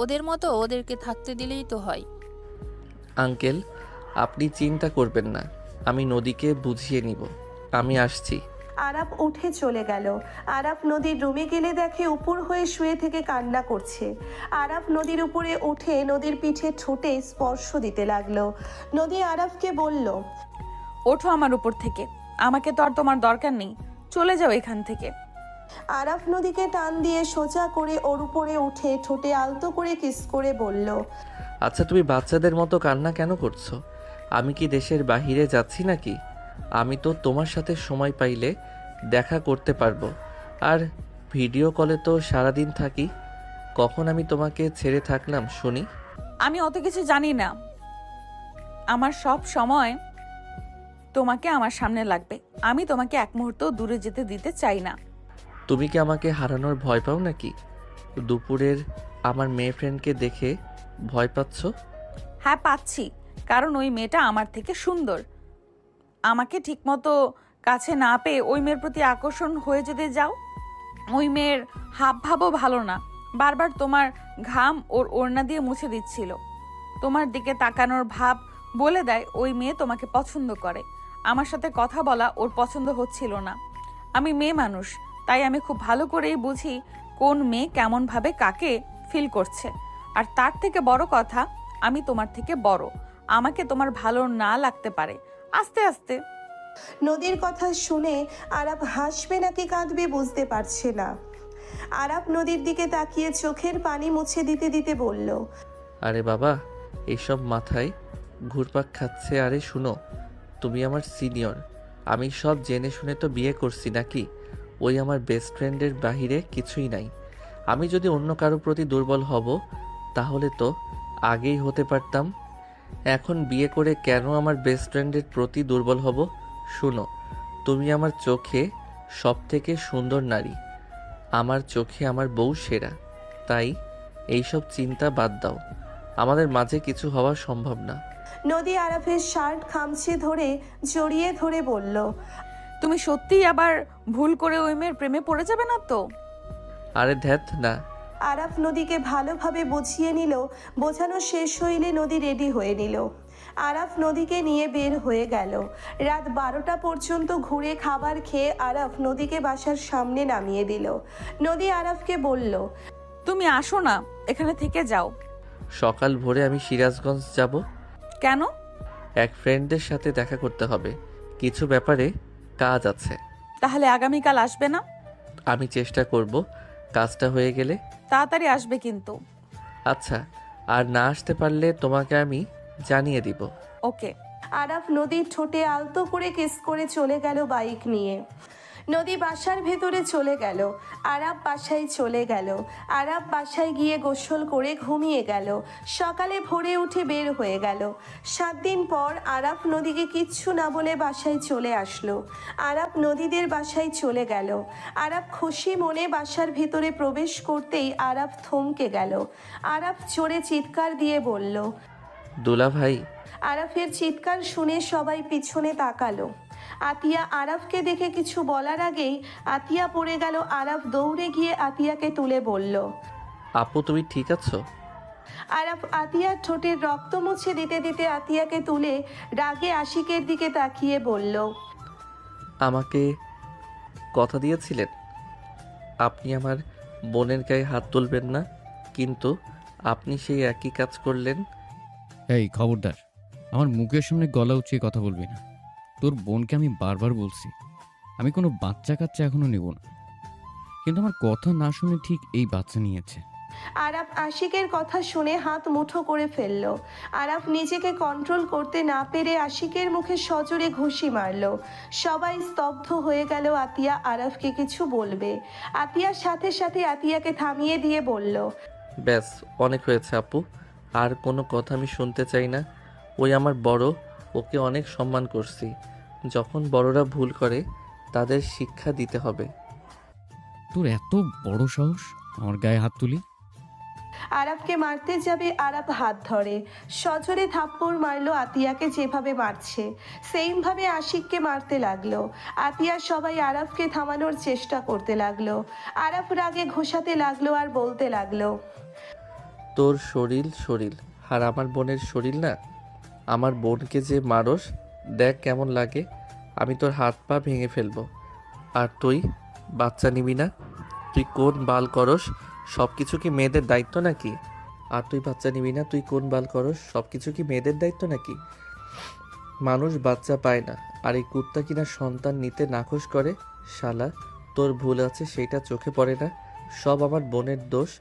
ওদের মতো ওদেরকে থাকতে দিলেই তো হয়। আঙ্কেল, আপনি চিন্তা করবেন না, আমি নদীকে বুঝিয়ে নিব। আমি আসছি। আরাফ উঠে চলে গেল। আরাফ নদীর রুমে গেলে দেখে উপর হয়ে শুয়ে থেকে কান্না করছে। আরাফ নদীর উপরে উঠে নদীর পিঠে ঠোঁটে স্পর্শ দিতে লাগলো। নদী আরাফকে বলল। ওঠো আমার উপর থেকে, আমাকে তো আর তোমার দরকার নেই, চলে যাও এখান থেকে। আরাফ নদীকে টান দিয়ে সোজা করে ওর উপরে উঠে ঠোঁটে আলতো করে কিস করে বলল। আচ্ছা, তুমি বাচ্চাদের মতো কান্না কেন করছো? আমি কি দেশের বাহিরে যাচ্ছি নাকি? আমি তো তোমার সাথে সময় পাইলে দেখা করতে পারবো, আর ভিডিও কলে তো সারাদিন থাকি। কখন আমি তোমাকে ছেড়ে থাকলাম শুনি? আমি অত কিছু জানি না। আমার সব সময় তোমাকে আমার সামনে লাগবে। আমি তোমাকে এক মুহূর্ত দূরে যেতে দিতে চাই না। তুমি কি আমাকে হারানোর ভয় পাও নাকি? দুপুরের আমার মেয়ে ফ্রেন্ডকে দেখে ভয় পাচ্ছ? হ্যাঁ পাচ্ছি, কারণ ওই মেয়েটা আমার থেকে সুন্দর। আমাকে ঠিকমতো কাছে না পেয়ে ওই মেয়ের প্রতি আকর্ষণ হয়ে যদি যাও। ওই মেয়ের হাব ভাবও ভালো না, বারবার তোমার ঘাম ওর ওড়না দিয়ে মুছে দিচ্ছিল। তোমার দিকে তাকানোর ভাব বলে দেয় ওই মেয়ে তোমাকে পছন্দ করে। আমার সাথে কথা বলা ওর পছন্দ হচ্ছিল না। আমি মেয়ে মানুষ, তাই আমি খুব ভালো করেই বুঝি কোন মেয়ে কেমন ভাবে কাকে ফিল করছে। আর তার থেকে বড় কথা, আমি তোমার থেকে বড়। আমাকে তোমার ভালো না লাগতে পারে আস্তে আস্তে। নদীর কথা শুনে আরাফ হাসবে নাকি কাঁদবে বুঝতে পারছে না। আরাফ নদীর দিকে তাকিয়ে চোখের পানি মুছে দিতে দিতে বলল। আরে বাবা, এইসব মাথায় ঘুরপাক খাচ্ছে। আরে শুনো, তুমি আমার সিনিয়র। আমি সব জেনে শুনে তো বিয়ে করছি নাকি? ওই আমার বেস্ট ফ্রেন্ডের বাহিরে কিছুই নাই। আমি যদি অন্য কারো প্রতি দুর্বল হব তাহলে তো আগেই হতে পারতাম। এখন বিয়ে করে কেন আমার বেস্ট ফ্রেন্ডের প্রতি দুর্বল হব? শুনো, তুমি আমার চোখে সব থেকে সুন্দর নারী। আমার চোখে আমার বউ সেরা। তাই এইসব চিন্তা বাদ দাও। আমাদের মাঝে কিছু হওয়া সম্ভব না। নদী আরাফের শার্ট খামচে ধরে জড়িয়ে ধরে বলল। তুমি সত্যিই আবার ভুল করে ওই মেয়ের প্রেমে পড়ে যাবে না তো? আরে ধ্যাত না। আরাফ নদীকে ভালোভাবে বুঝিয়ে নিল। বোঝানো শেষ হইলে নদী রেডি হয়ে নিল। আরাফ নদীকে নিয়ে বের হয়ে গেল। রাত 12টা পর্যন্ত ঘুরে খাবার খেয়ে আরাফ নদীকে বাসার সামনে নামিয়ে দিল। নদী আরাফকে বলল। তুমি আসো না, এখানে থেকে যাও। সকাল ভোরে আমি সিরাজগঞ্জ যাব। কেন? এক ফ্রেন্ডের সাথে দেখা করতে হবে, কিছু ব্যাপারে কাজ আছে। তাহলে আগামীকাল আসবে না? আমি চেষ্টা করব, কাজটা হয়ে গেলে। তাড়াতাড়ি আসবে কিন্তু। আচ্ছা, আর না আসতে পারলে তোমাকে আমি জানিয়ে দিব। ওকে। আরাফ নদীর ঠোঁটে আলতো করে কিস করে চলে গেল বাইক নিয়ে। নদী বাসার ভেতরে চলে গেল, আরাব বাসায় চলে গেল। আরাব বাসায় গিয়ে গোসল করে ঘুমিয়ে গেল। সকালে ভোরে উঠে বের হয়ে গেল। 7 দিন পর আরাব নদীকে কিচ্ছু না বলে বাসায় চলে আসলো। আরাব নদীদের বাসায় চলে গেল। আরাব খুশি মনে বাসার ভেতরে প্রবেশ করতেই আরাব থমকে গেল। আরাব জোরে চিৎকার দিয়ে বলল। দুলা ভাই। আরাফের চিৎকার শুনে সবাই পিছনে তাকালো। আতিয়া আরাফকে দেখে কিছু বলার আগেই আতিয়া পড়ে গেল। আরাফ দৌড়ে গিয়ে আতিয়াকে তুলে বলল। আপু তুমি ঠিক আছো? আরাফ আতিয়ার ঠোঁটের রক্ত মুছে দিতে দিতে আতিয়াকে তুলে রাগে আশিকের দিকে তাকিয়ে বলল। আমাকে কথা দিয়েছিলেন আপনি আমার বোনের গায়ে হাত তুলবেন না, কিন্তু আপনি সেই একই কাজ করলেন। এই খবরদার, আমার মুখের সামনে গলা উঁচিয়ে কথা বলবি না। তোর বোনকে আমি বারবার বলছি আমি কোনো বাচ্চা কাচ্চা এখনো নেব না, কিন্তু আমার কথা না শুনে ঠিক এই বাচ্চা নিয়েছে। আরাফ আশিকের কথা শুনে হাত মুঠো করে ফেলল। আরাফ নিজেকে কন্ট্রোল করতে না পেরে আশিকের মুখে সজোরে ঘুষি মারল। সবাই স্তব্ধ হয়ে গেল। আতিয়া আরাফকে কিছু বলবে, আতিয়ার সাথে সাথে আতিয়াকে থামিয়ে দিয়ে বলল। ব্যাস অনেক হয়েছে আপু, আর কোনো কথা আমি শুনতে চাই না। ওই আমার বড়, ওকে অনেক সম্মান করছি। যখন বড়রা ভুল করে তাদের শিক্ষা দিতে হবে। তোর এত বড় সাহস আমার গায়ে হাত তুলি? আরাফকে মারতে যাবে, আরাফ হাত ধরে সজোরে থাপ্পড় মারলো আতিয়াকে যেভাবে মারছে সেইমভাবে আশিককে মারতে লাগলো। আতিয়া সবাই আরাফকে থামানোর চেষ্টা করতে লাগলো। আরাফ রাগে ঘোষাতে লাগলো আর বলতে লাগলো। তোর শরীর আর আমার বোনের শরীর না। আমার বোনকে যে মারস দেখ কেমন লাগে। আমি তোর হাত পা ভেঙে ফেলবো। আর তুই বাচ্চা নিবি না? তুই কোন বাল করস? সব কিছু কি মেয়েদের দায়িত্ব নাকি? আর তুই বাচ্চা নিবি না? তুই কোন বাল করস? সব কিছু কি মেয়েদের দায়িত্ব নাকি? মানুষ বাচ্চা পায় না, আর এই কুত্তা কিনা সন্তান নিতে নাখোশ করে। শালা, তোর ভুল আছে সেটা চোখে পড়ে না। সব আমার বোনের দোষ।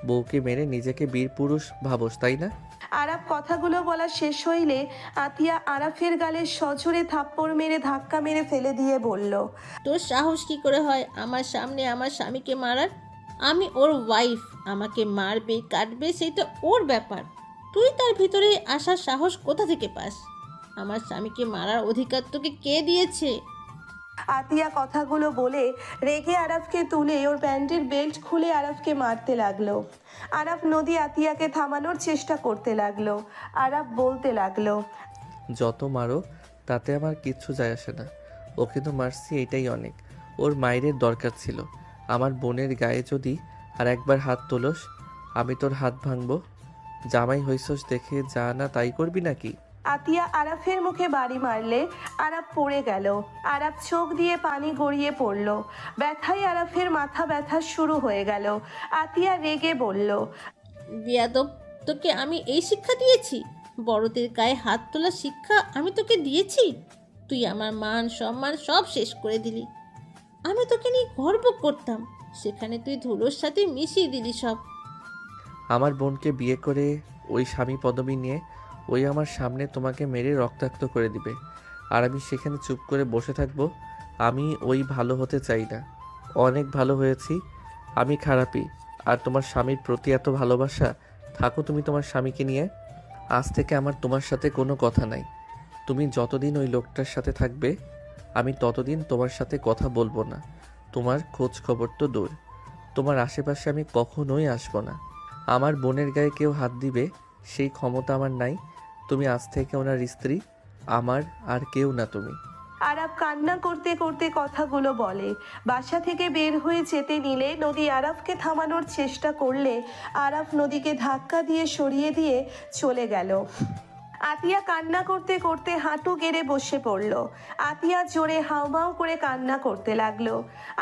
বউকে মেরে নিজেকে বীর পুরুষ ভাবস, তাই না? আরাফ কথাগুলো বলা শেষ হইলে আতিয়া আরাফের গালে সজোরে থাপ্পড় মেরে ধাক্কা মেরে ফেলে দিয়ে বলল। তোর সাহস কি করে হয় আমার সামনে আমার স্বামীকে মারার? আমি ওর ওয়াইফ, আমাকে মারবে কাটবে সেটা ওর ব্যাপার। তুই তার ভিতরে আসার সাহস কোথা থেকে পাস? আমার স্বামীকে মারার অধিকার তোকে কে দিয়েছে? আতিয়া কথাগুলো বলে রেগে আরাফকে তুলে ওর প্যান্টের বেল্ট খুলে আরাফকে মারতে লাগলো। আরাফ নদী আতিয়াকে থামানোর চেষ্টা করতে লাগলো। আরাফ বলতে লাগলো। যত মারো তাতে আমার কিচ্ছু যায় আসে না। ওকে তো মারছি, এটাই অনেক। ওর মায়ের দরকার ছিল। আমার বোনের গায়ে যদি আর একবার হাত তোলস, আমি তোর হাত ভাঙবো। জামাই হইছস দেখে যা না তাই করবি নাকি? আতিয়া আরাফের মুখে বাড়ি মারলে আরাফ পড়ে গেল। আরাফ চোখ দিয়ে পানি গড়িয়ে পড়ল। ব্যথায় আরাফের মাথা ব্যথা শুরু হয়ে গেল। আতিয়া রেগে বলল। বিয়াদব, তোকে আমি এই শিক্ষা দিয়েছি? বড়দের গায়ে হাত তোলার শিক্ষা আমি তোকে দিয়েছি? তুই আমার মান সম্মান সব শেষ করে দিলি। আমি তোকে নিয়ে গর্ব করতাম, সেখানে তুই ধুলোর সাথে মিশিয়ে দিলি সব। আমার বোনকে বিয়ে করে ওই স্বামী পদবি নিয়ে ওই আমার সামনে তোমাকে মেরে রক্তাক্ত করে দিবে, আর আমি সেখানে চুপ করে বসে থাকবো? আমি ওই ভালো হতে চাই না। অনেক ভালো হয়েছি, আমি খারাপই। আর তোমার স্বামীর প্রতি এত ভালোবাসা, থাকো তুমি তোমার স্বামীকে নিয়ে। আজ থেকে আমার তোমার সাথে কোনো কথা নাই। তুমি যতদিন ওই লোকটার সাথে থাকবে আমি ততদিন তোমার সাথে কথা বলবো না। তোমার খোঁজ খবর তো দূর, তোমার আশেপাশে আমি কখনোই আসবো না। আমার বোনের গায়ে কেউ হাত দিবে সেই ক্ষমতা আমার নাই। তুমি আজ থেকে ওনার স্ত্রী, আমার আর কেউ না তুমি। আরাফ কান্না করতে করতে কথাগুলো বলে। বাসা থেকে বের হয়ে যেতে নিলে নদী আরাফকে থামানোর চেষ্টা করলে আরাফ নদীকে ধাক্কা দিয়ে সরিয়ে দিয়ে চলে গেল। আতিয়া কান্না করতে করতে হাঁটু গেড়ে বসে পড়ল। আতিয়া জোরে হাউমাউ করে কান্না করতে লাগলো।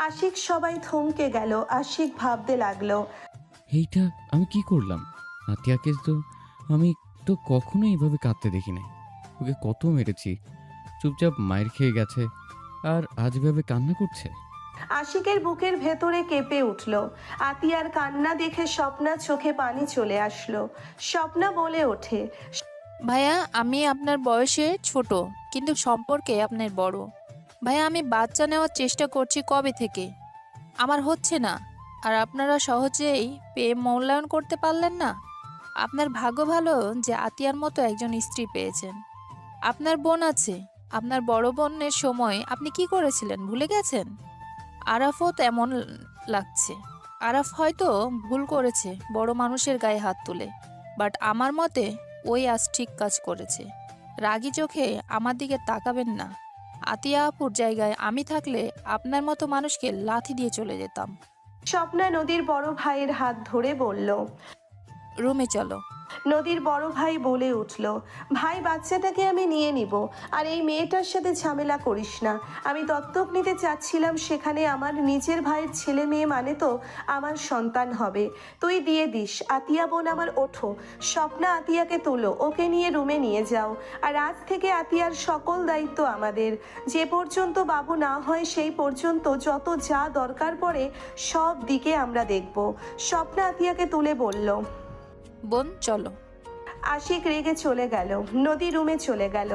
আশিক সবাই থমকে গেল। আশিক ভাবতে লাগলো। এইটা আমি কি করলাম? আতিয়াকে তো আমি তো কখনো এইভাবে কাঁদতে দেখি নাই। ওকে কত মেরেছি, চুপচাপ মায়ের খেয়ে গেছে, আর আজ এভাবে কান্না করছে। আশিকের বুকের ভেতরে কেঁপে উঠল। আতিয়ার কান্না দেখে স্বপ্না চোখে পানি চলে আসলো। স্বপ্না বলে ওঠে। ভাইয়া, আমি আপনার বয়সে ছোট, কিন্তু সম্পর্কে আপনার বড়। ভাইয়া আমি বাচ্চা নেওয়ার চেষ্টা করছি কবে থেকে, আমার হচ্ছে না। আর আপনারা সহজেই পেয়ে মূল্যায়ন করতে পারলেন না। আপনার ভাগ্য ভালো যে আতিয়ার মতো একজন স্ত্রী পেয়েছেন। আপনার বোন আছে, আপনার বড় বোনের সময় আপনি কি করেছিলেন ভুলে গেছেন? আরাফও তেমন লাগছে। আরাফ হয়তো ভুল করেছে বড় মানুষের গায়ে হাত তুলে, বাট আমার মতে ওই আজ ঠিক কাজ করেছে। রাগী চোখে আমার দিকে তাকাবেন না। আতিয়া আপুর জায়গায় আমি থাকলে আপনার মতো মানুষকে লাথি দিয়ে চলে যেতাম। স্বপ্না নদীর বড় ভাইয়ের হাত ধরে বলল। রুমে চলো। নদীর বড় ভাই বলে উঠল, ভাই বাচ্চাটাকে আমি নিয়ে নিব, আর এই মেয়েটার সাথে ঝামেলা করিস না। আমি দত্তক নিতে চাচ্ছিলাম, সেখানে আমার নিজের ভাইয়ের ছেলে মেয়ে মানে তো আমার সন্তান হবে। তুই দিয়ে দিস। আতিয়া বোন আমার, ওঠো। স্বপ্না আতিয়াকে তোলো, ওকে নিয়ে রুমে নিয়ে যাও। আর আজ থেকে আতিয়ার সকল দায়িত্ব আমাদের। যে পর্যন্ত বাবু না হয় সেই পর্যন্ত যত যা দরকার পড়ে সব দিকে আমরা দেখব। স্বপ্না আতিয়াকে তুলে বলল। বোন চলো। আশিক রেগে চলে গেল। নদী রুমে চলে গেল।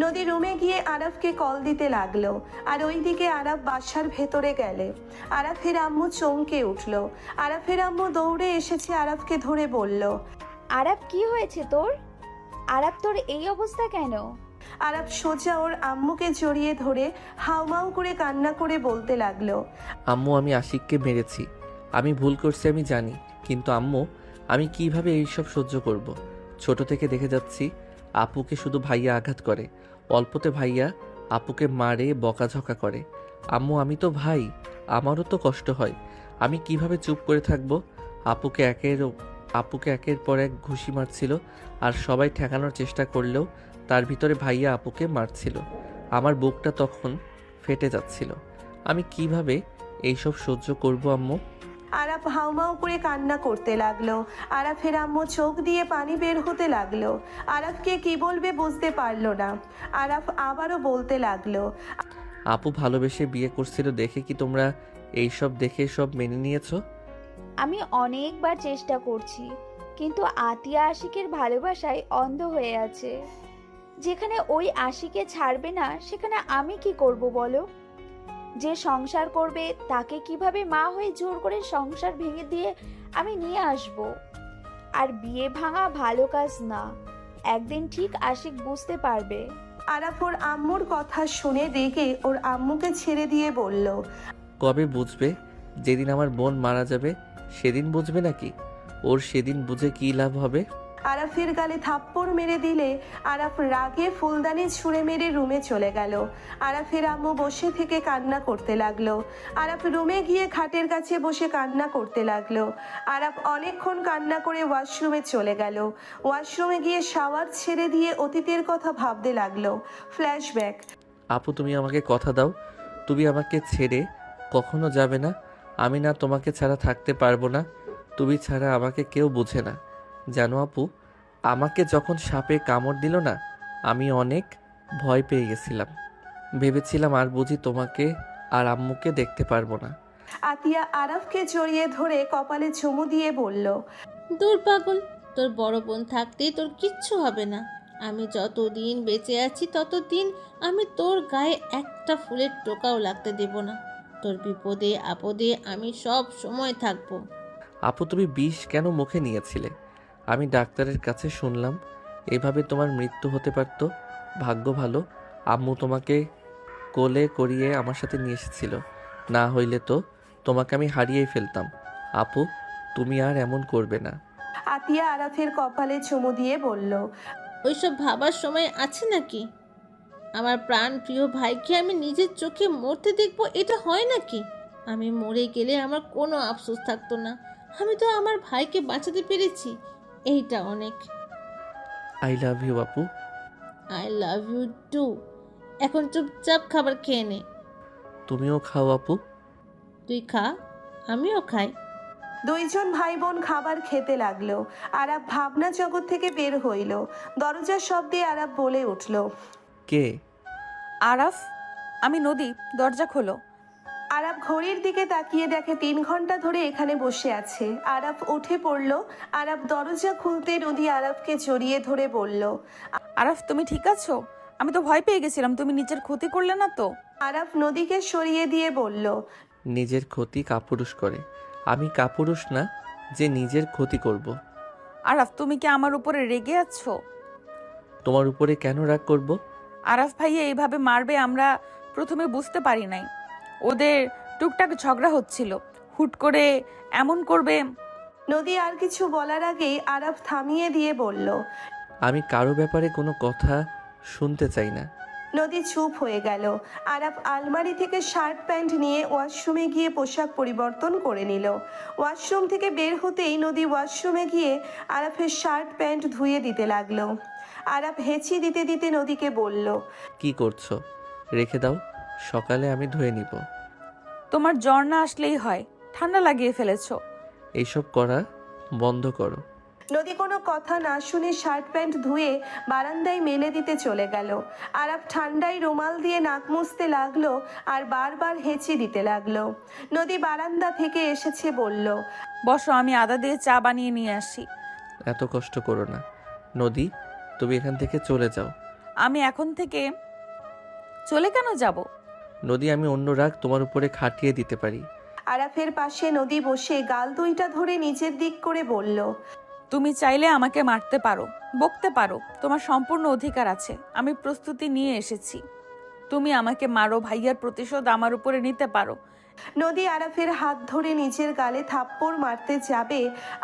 নদী রুমে গিয়ে আরাফকে কল দিতে লাগলো। আর ওইদিকে আরাফ বাসার ভেতরে গেলে আরাফের আম্মু চমকে উঠল। আরাফের আম্মু দৌড়ে এসেছে আরাফকে ধরে বলল। আরাফ কি হয়েছে তোর? আরাফ তোর এই অবস্থা কেন? আরাফ সোজা ওর আম্মুকে জড়িয়ে ধরে হাউমাউ করে কান্না করে বলতে লাগলো। আম্মু আমি আশিককে মেরেছি, আমি ভুল করছি আমি জানি, কিন্তু আম্মু আমি কিভাবে এইসব সহ্য করব। ছোট থেকে দেখে যাচ্ছি আপুকে শুধু ভাইয়া আঘাত করে, অল্পতে ভাইয়া আপুকে মারে বকাঝকা করে। আম্মু আমি তো ভাই, আমারও তো কষ্ট হয়, আমি কিভাবে চুপ করে থাকব? আপুকে একের পর এক ঘুষি মারছিল, আর সবাই ঠেকানোর চেষ্টা করলেও তার ভিতরে ভাইয়া আপুকে মারছিল। আমার বুকটা তখন ফেটে যাচ্ছিল। আমি কিভাবে এইসব সহ্য করব আম্মু? আরাফ হাউমাউ করে কান্না করতে লাগলো। আরাফের আম্মু চোখ দিয়ে পানি বের হতে লাগলো। আরাফকে কি বলবে বুঝতে পারলো না। আরাফ আবারও বলতে লাগলো। আপু ভালোবেসে বিয়ে করছিল দেখে কি তোমরা এইসব দেখে সব মেনে নিয়েছো? আমি অনেকবার চেষ্টা করছি, কিন্তু আতিয়া আশিকের ভালোবাসায় অন্ধ হয়ে আছে। যেখানে ওই আশিকে ছাড়বে না, সেখানে আমি কি করব বলো? যে সংসার করবে তাকে কিভাবে মা হয়ে জোর করে সংসার ভেঙে দিয়ে আমি নিয়ে আসব? আর বিয়ে ভাঙা ভালো কাজ না। একদিন ঠিক আশিক বুঝতে পারবে। আরাফ ওর আম্মুর কথা শুনে রেগে ওর আম্মুকে ছেড়ে দিয়ে বলল। কবে বুঝবে? যেদিন আমার বোন মারা যাবে সেদিন বুঝবে নাকি? ওর সেদিন বুঝে কি লাভ হবে? আরাফের গালে থাপ্পড় মেরে দিলে আরাফ রাগে ফুলদানি ছুঁড়ে মেরে রুমে চলে গেল। আরাফের আম্মু বসে থেকে কান্না করতে লাগলো। আরাফ রুমে গিয়ে খাটের কাছে বসে কান্না করতে লাগলো। আরাফ অনেকক্ষণ কান্না করে ওয়াশরুমে চলে গেল। ওয়াশরুমে গিয়ে শাওয়ার ছেড়ে দিয়ে অতীতের কথা ভাবতে লাগলো। ফ্ল্যাশব্যাক। আপু তুমি আমাকে কথা দাও, তুমি আমাকে ছেড়ে কখনো যাবে না। আমি না তোমাকে ছাড়া থাকতে পারবো না। তুমি ছাড়া আমাকে কেউ বোঝে না। জানো আপু, আমাকে যখন সাপে কামড় দিল না, আমি অনেক ভয় পেয়ে গেছিলাম। ভেবেছিলাম আর বুঝি তোমাকে আর আম্মুকে দেখতে পারবো না। আতিয়া আরাফকে জড়িয়ে ধরে কপালে চুমু দিয়ে বলল। দূর পাগল, তোর বড় বোন থাকতেই তোর কিচ্ছু হবে না। আমি যতদিন বেঁচে আছি ততদিন আমি তোর গায়ে একটা ফুলের টোকাও লাগতে দেব না। তোর বিপদে আপদে আমি সব সময় থাকবো। আপু তুমি বিষ কেন মুখে নিয়েছিলে? আমি ডাক্তারের কাছে শুনলাম এভাবে তোমার মৃত্যু হতে পারত। ভাগ্য ভালো আম্মু তোমাকে কোলে করিয়ে আমার সাথে নিয়ে এসেছিল, না হইলে তো তোমাকে আমি হারিয়েই ফেলতাম। আপু তুমি আর এমন করবে না। আতিয়া আরাফের কপালে চুমু দিয়ে বলল। ওইসব ভাবার সময় আছে নাকি? আমার প্রাণ প্রিয় ভাইকে আমি নিজের চোখে মরতে দেখবো, এটা হয় নাকি? আমি মরে গেলে আমার কোনো আফসোস থাকতো না। আমি তো আমার ভাইকে বাঁচাতে পেরেছি, এইটা অনেক। আই লাভ ইউ আপু। I love you too. এখন চুপচাপ খাবার খেয়ে নে। তুমিও খাও আপু। তুই খা, আমিও খাই। দুইজন ভাই বোন খাবার খেতে লাগলো। আরাফ ভাবনা জগৎ থেকে বের হইল। দরজার শব্দে আরাফ বলে উঠল। কে? আরাফ, আমি নদী, দরজা খোলো। আরাফ ঘড়ির দিকে তাকিয়ে দেখে 3 ঘন্টা ধরে এখানে বসে আছে। আরাফ উঠে পড়ল। আরাফ দরজা খুলতে নদী আরাফকে জড়িয়ে ধরে বলল। আরাফ তুমি ঠিক আছো? আমি তো ভয় পেয়ে গেছিলাম, তুমি নিজের ক্ষতি করলে না তো? আরাফ নদীকে সরিয়ে দিয়ে বলল, নিজের ক্ষতি কাপুরুষ করে, আমি কাপুরুষ না যে নিজের ক্ষতি করব। আরাফ, তুমি কি আমার উপরে রেগে আছো? তোমার উপরে কেন রাগ করব? আরাফ ভাইয়া এইভাবে মারবে আমরা প্রথমে বুঝতে পারি নাই। ওদের টুকটাক ঝগড়া হচ্ছিল, হুট করে এমন করবে। নদী আর কিছু বলার আগেই আরাফ থামিয়ে দিয়ে বলল। আমি কারো ব্যাপারে কোনো কথা শুনতে চাই না। নদী চুপ হয়ে গেল। আরাফ আলমারি থেকে শার্ট প্যান্ট নিয়ে ওয়াশরুমে গিয়ে পোশাক পরিবর্তন করে নিল। ওয়াশরুম থেকে বের হতেই নদী ওয়াশরুমে গিয়ে আরাফের শার্ট প্যান্ট ধুয়ে দিতে লাগলো। আরাফ হেঁচি দিতে দিতে নদীকে বলল, কি করছো? রেখে দাও, সকালে আমি ধুয়ে নিব। তোমার জ্বর না আসলেই হয়, ঠান্ডা লাগিয়ে ফেলেছো। এইসব করা বন্ধ করো। নদী কোনো কথা না শুনে শার্ট প্যান্ট ধুয়ে বারান্দায় মেলে দিতে চলে গেল। আরাফ ঠান্ডায় রুমাল দিয়ে নাক মুছতে লাগলো আর বারবার হেঁচি দিতে লাগলো। নদী বারান্দা থেকে এসেছে বলল, বসো, আমি আদা দিয়ে চা বানিয়ে নিয়ে আসি। এত কষ্ট করো না। নদী, তুমি এখান থেকে চলে যাও। আমি এখন থেকে চলে কেন যাব? নদী, আমি অন্য রাগ তোমার উপরে খাটিয়ে দিতে পারি। আরাফের পাশে নদী বসে গাল দুইটা ধরে নিচের দিক করে বলল, তুমি চাইলে আমাকে মারতে পারো, বকতে পারো, তোমার সম্পূর্ণ অধিকার আছে। আমি প্রস্তুতি নিয়ে এসেছি। তুমি আমাকে মারো, ভাইয়ার প্রতিশোধ আমার উপরে নিতে পারো। নদী আরাফের হাত ধরে নিচের গালে থাপ্পড় মারতে যাবে,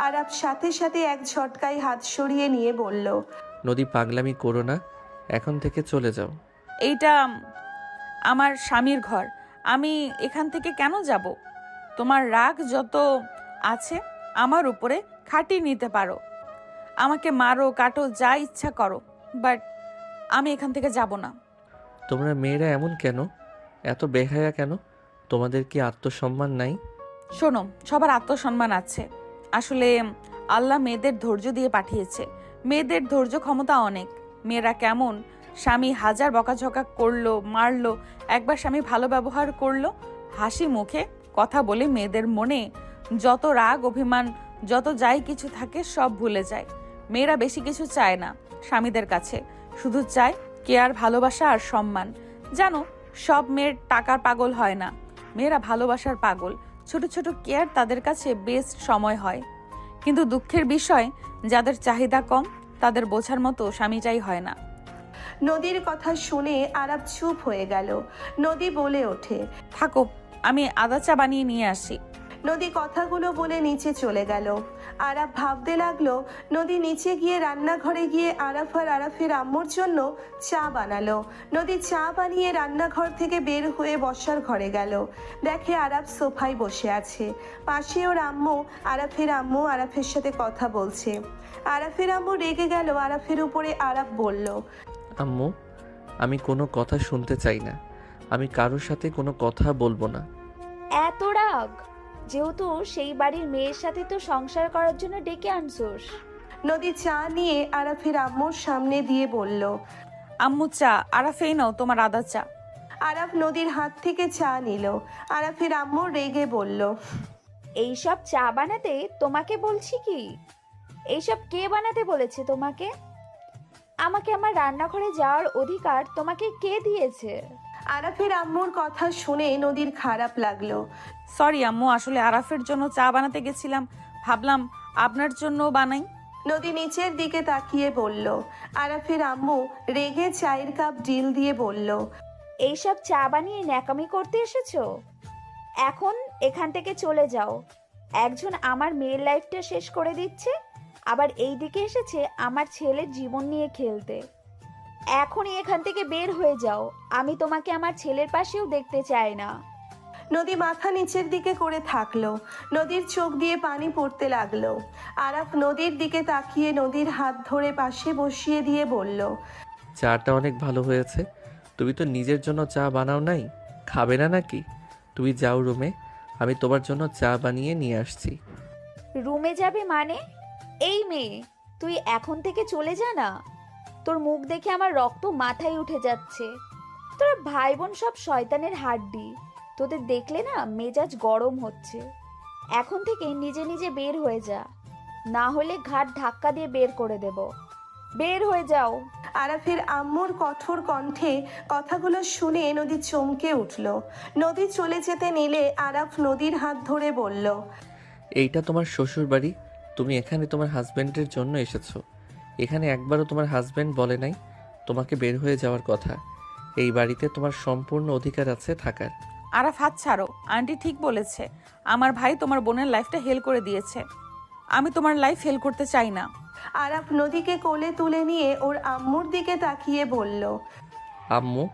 আরাফ সাথে সাথে এক ঝটকায় হাত সরিয়ে নিয়ে বলল, নদী, পাগলামি করো না, এখন থেকে চলে যাও। এইটা আমার স্বামীর ঘর, আমি এখান থেকে কেন যাব? তোমার রাগ যত আছে আমার উপরে খাটিয়ে নিতে পারো, আমাকে মারো, কাটো, যা ইচ্ছা করো, বাট আমি এখান থেকে যাব না। তোমরা মেয়েরা এমন কেন? এত বেহায়া কেন? তোমাদের কি আত্মসম্মান নাই? শোনো, সবার আত্মসম্মান আছে। আসলে আল্লাহ মেয়েদের ধৈর্য দিয়ে পাঠিয়েছে। মেয়েদের ধৈর্য ক্ষমতা অনেক। মেয়েরা কেমন, স্বামী হাজার বকাঝকা করলো, মারলো, একবার স্বামী ভালো ব্যবহার করলো, হাসি মুখে কথা বলে মেয়েদের মনে যত রাগ অভিমান যত যাই কিছু থাকে সব ভুলে যায়। মেয়েরা বেশি কিছু চায় না স্বামীদের কাছে, শুধু চায় কেয়ার, ভালোবাসা আর সম্মান। জানো, সব মেয়ের টাকার পাগল হয় না, মেয়েরা ভালোবাসার পাগল। ছোট ছোট কেয়ার তাদের কাছে বেস্ট সময় হয়। কিন্তু দুঃখের বিষয়, যাদের চাহিদা কম তাদের বোঝার মতো স্বামীটাই হয় না। নদীর কথা শুনে আরাফ চুপ হয়ে গেল। নদী বলে ওঠে, থাকো, আমি আদা চা বানিয়ে নিয়ে আসি। নদী কথাগুলো বলে নিচে চলে গেল। আরাফ ভাবতে লাগলো, নদী নিচে গিয়ে রান্নাঘরে গিয়ে আরাফ আর আরাফের আম্মুর জন্য চা বানালো। নদী চা বানিয়ে রান্নাঘর থেকে বের হয়ে বসার ঘরে গেল। দেখে আরাফ সোফায় বসে আছে, পাশে ওর আম্মু। আরাফের আম্মু আরাফের সাথে কথা বলছে। আরাফের আম্মু রেগে গেল আরাফের উপরে। আরাফ বলল, আম্মু, আমি কোনো কথা শুনতে চাই না। আমি কারোর সাথে কোনো কথা বলবো না। এত রাগ? যেহেতু সেই বাড়ির মেয়ের সাথে তো সংসার করার জন্য ডেকে আনছোস। নদী চা নিয়ে আরাফের আম্মুর সামনে দিয়ে বলল, আম্মু চা। আরাফেই নাও তোমার আদা চা। আরাফ নদীর হাত থেকে চা নিল। আরাফের আম্মু রেগে বলল, এইসব চা বানাতে তোমাকে বলছি কি? এইসব কে বানাতে বলেছে তোমাকে? আমাকে আমার রান্নাঘরে যাওয়ার অধিকার তোমাকে কে দিয়েছে? আরাফের আম্মুর কথা শুনে নদীর খারাপ লাগলো। সরি আম্মু, আসলে আরাফের জন্য চা বানাতে গেছিলাম, ভাবলাম আপনার জন্য বানাই। নদী নিচের দিকে তাকিয়ে বলল। আরাফের আম্মু রেগে চায়ের কাপ ডিল দিয়ে বলল, এইসব চা বানিয়ে ন্যাকামি করতে এসেছো? এখন এখান থেকে চলে যাও। একজন আমার মেয়ের লাইফটা শেষ করে দিচ্ছে, আবার এই দিকে এসেছে আমার ছেলের জীবন নিয়ে খেলতে। এখনই এখান থেকে বের হয়ে যাও। আমি তোমাকে আমার ছেলের পাশেও দেখতে চাই না। নদী মাথা নিচের দিকে করে থাকলো। নদীর চোখ দিয়ে পানি পড়তে লাগলো। আরাফ নদীর দিকে তাকিয়ে নদীর হাত ধরে পাশে বসিয়ে দিয়ে বলল, চাটা অনেক ভালো হয়েছে। তুমি তো নিজের জন্য চা বানাও নাই, খাবে না নাকি? তুমি যাও রুমে, আমি তোমার জন্য চা বানিয়ে নিয়ে আসছি। রুমে যাবে মানে? এই মেয়ে, তুই এখন থেকে চলে যা না। তোর মুখ দেখে আমার রক্ত মাথায় উঠে যাচ্ছে। তোরা ভাই বোন সব শয়তানের হাড্ডি। তোদের দেখলে না মেজাজ গরম হচ্ছে। এখন থেকে নিজে নিজে বের হয়ে যা, না হলে ঘাট ধাক্কা দিয়ে বের করে দেব। বের হয়ে যাও। আরাফের আম্মুর কঠোর কণ্ঠে কথাগুলো শুনে নদী চমকে উঠল। নদী চলে যেতে নিলে আরাফ নদীর হাত ধরে বলল, এইটা তোমার শ্বশুর বাড়ি, তুমি এখানে তোমার হাজব্যান্ডের জন্য এসেছো। এখানে একবারও তোমার হাজব্যান্ড বলে নাই তোমাকে বের হয়ে যাওয়ার কথা। এই বাড়িতে তোমার সম্পূর্ণ অধিকার আছে থাকার। আরাফ হাত ছাড়ো, আন্টি ঠিক বলেছে। আমার ভাই তোমার বোনের লাইফটা হেল করে দিয়েছে, আমি তোমার লাইফ হেল করতে চাই না। আরাফ নদীকে কোলে তুলে নিয়ে ওর আম্মুর দিকে তাকিয়ে বলল, আম্মু,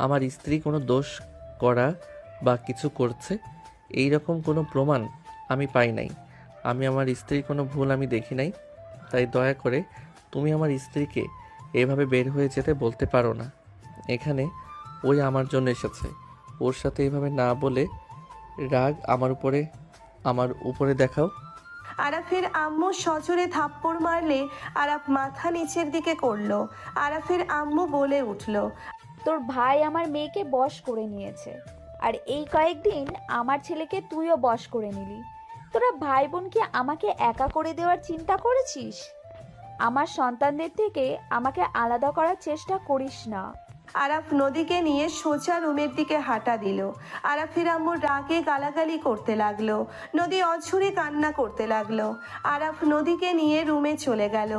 আমার স্ত্রী কোনো দোষ করা বা কিছু করছে এই রকম কোনো প্রমাণ আমি পাই নাই। আমি আমার স্ত্রীর কোনো ভুল আমি দেখি নাই। তাই দয়া করে তুমি আমার স্ত্রীকে এভাবে বের হয়ে যেতে বলতে পারো না। এখানে ওই আমার জন্য এসেছে, ওর সাথে এভাবে না বলে রাগ আমার উপরে দেখাও। আরাফের আম্মু সজোরে থাপ্পড় মারলে আরাফ মাথা নিচের দিকে করলো। আরাফের আম্মু বলে উঠল, তোর ভাই আমার মেয়েকে বশ করে নিয়েছে, আর এই কয়েকদিন আমার ছেলেকে তুইও বশ করে নিলি। তোরা ভাই বোন কি আমাকে একা করে দেওয়ার চিন্তা করেছিস? আমার সন্তানদের থেকে আমাকে আলাদা করার চেষ্টা করিস না। আরাফ নদীকে নিয়ে সোজা রুমের দিকে হাঁটা দিল। আরাফের আম্মু রাগে গালাগালি করতে লাগলো। নদী অঝরে কান্না করতে লাগলো। আরাফ নদীকে নিয়ে রুমে চলে গেল।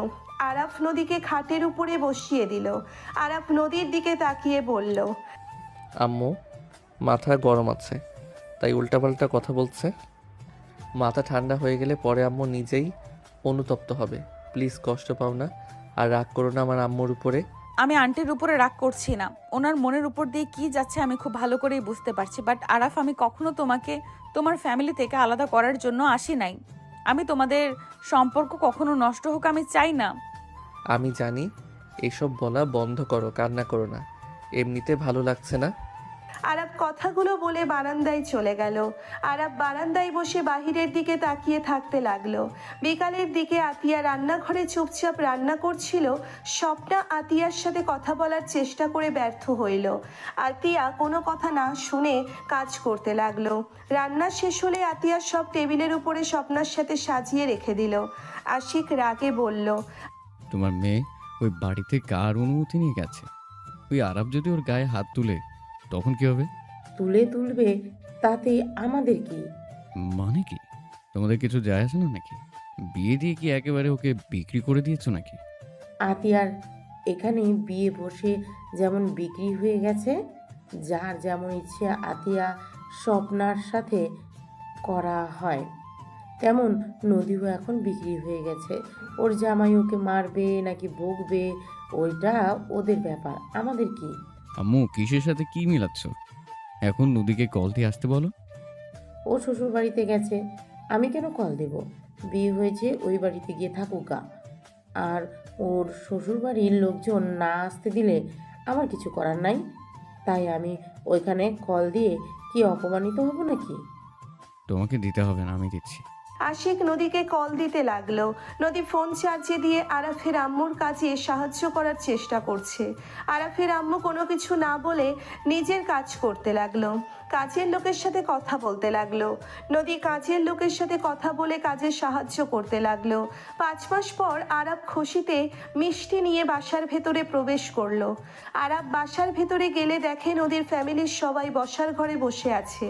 আরাফ নদীকে খাটের উপরে বসিয়ে দিল। আরাফ নদীর দিকে তাকিয়ে বলল, আম্মু, মাথা গরম আছে তাই উল্টাপাল্টা কথা বলছে। মাথা ঠান্ডা হয়ে গেলে পরে আম্মু নিজেই অনুতপ্ত হবে। প্লিজ কষ্ট পাও না আর রাগ করো না আমার আম্মুর উপরে। আমি আন্টির উপরে রাগ করছি না, ওনার মনের উপর দিয়ে কি যাচ্ছে আমি খুব ভালো করেই বুঝতে পারছি। বাট আরাফ, আমি কখনো তোমাকে তোমার ফ্যামিলি থেকে আলাদা করার জন্য আসি নাই। আমি তোমাদের সম্পর্ক কখনো নষ্ট হোক আমি চাই না। আমি জানি, এসব বলা বন্ধ করো, কান্না করো না, এমনিতে ভালো লাগছে না। আরাফ কথাগুলো বলে বারান্দায় চলে গেল। আরাফ বারান্দায় বসে বাহিরের দিকে তাকিয়ে থাকতে লাগলো। বিকালের দিকে আতিয়া রান্নাঘরে চুপচাপ রান্না করছিল। স্বপ্না আতিয়ার সাথে কথা বলার চেষ্টা করে ব্যর্থ হইল। আতিয়া কোনো কথা না শুনে কাজ করতে লাগলো। রান্না শেষ হলে আতিয়া সব টেবিলের উপরে স্বপ্নার সাথে সাজিয়ে রেখে দিল। আশিক রাগে বলল, তোমার মেয়ে ওই বাড়িতে কার অনুমতি নিয়ে গেছে? ওই আরাব যদি ওর গায়ে হাত তুলে তখন কি হবে? তুলবে, তাতে আমাদের কি? মানে কি? তোমাদের কিছু যায় আসে না নাকি? বিয়ে দিয়ে কি একেবারে ওকে বিক্রি করে দিয়েছো নাকি? আতিয়ার এখানে বিয়ে বসে যেমন বিক্রি হয়ে গেছে, যার যেমন ইচ্ছে আতিয়া স্বপ্নার সাথে করা হয়, তেমন নদীও এখন বিক্রি হয়ে গেছে। ওর জামাই ওকে মারবে নাকি বকবে ওইটা ওদের ব্যাপার, আমাদের কি? আম্মু, কিসের সাথে কি মিলাচ্ছ? এখন নদীকে কল দিয়ে আসতে বলো। ও শ্বশুর বাড়িতে গেছে, আমি কেন কল দেব? বিয়ে হয়েছে, ওই বাড়িতে গিয়ে থাকুক গা। আর ওর শ্বশুর বাড়ির লোকজন না আসতে দিলে আমার কিছু করার নাই। তাই আমি ওইখানে কল দিয়ে কি অপমানিত হব নাকি? তোমাকে দিতে হবে না, আমি দিচ্ছি। আশিক নদীকে কল দিতে লাগলো। নদী ফোন চার্জে দিয়ে আরাফের আম্মুর কাজে সাহায্য করার চেষ্টা করছে। আরাফের আম্মু কোনো কিছু না বলে নিজের কাজ করতে লাগলো। কাজের লোকের সাথে কথা বলতে লাগলো। নদী কাজের লোকের সাথে কথা বলে কাজে সাহায্য করতে লাগলো। 5 মাস পর আরাফ খুশিতে মিষ্টি নিয়ে বাসার ভেতরে প্রবেশ করলো। আরাফ বাসার ভেতরে গেলে দেখে নদীর ফ্যামিলির সবাই বসার ঘরে বসে আছে।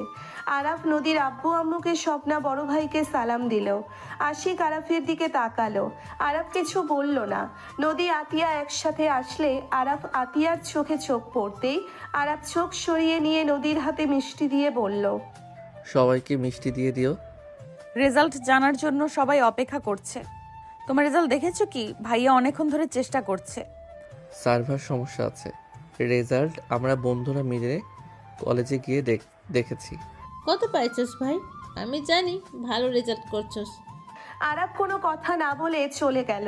আরাফ নদীর আব্বু আম্মুকে, স্বপ্না বড় ভাইকে সালাম দিল। আশিক আরাফের দিকে তাকালো। আরাফ কিছু বলল না। নদী আতিয়া একসাথে আসলে আরাফ আতিয়ার চোখে চোখ পড়তেই আরাফ চোখ সরিয়ে নিয়ে নদীর হাতে মিষ্টি দিয়ে বলল, সবাইকে মিষ্টি দিয়ে দিও। রেজাল্ট জানার জন্য সবাই অপেক্ষা করছে। তোমার রেজাল্ট দেখেছো কি? ভাইয়া অনেকক্ষণ ধরে চেষ্টা করছে। সার্ভার সমস্যা আছে। রেজাল্ট আমরা বন্ধুরা মিলে কলেজে গিয়ে দেখেছি। কত পাইছস ভাই? আমি জানি ভালো রেজাল্ট করছস। আরাফ কোনো কথা না বলে চলে গেল।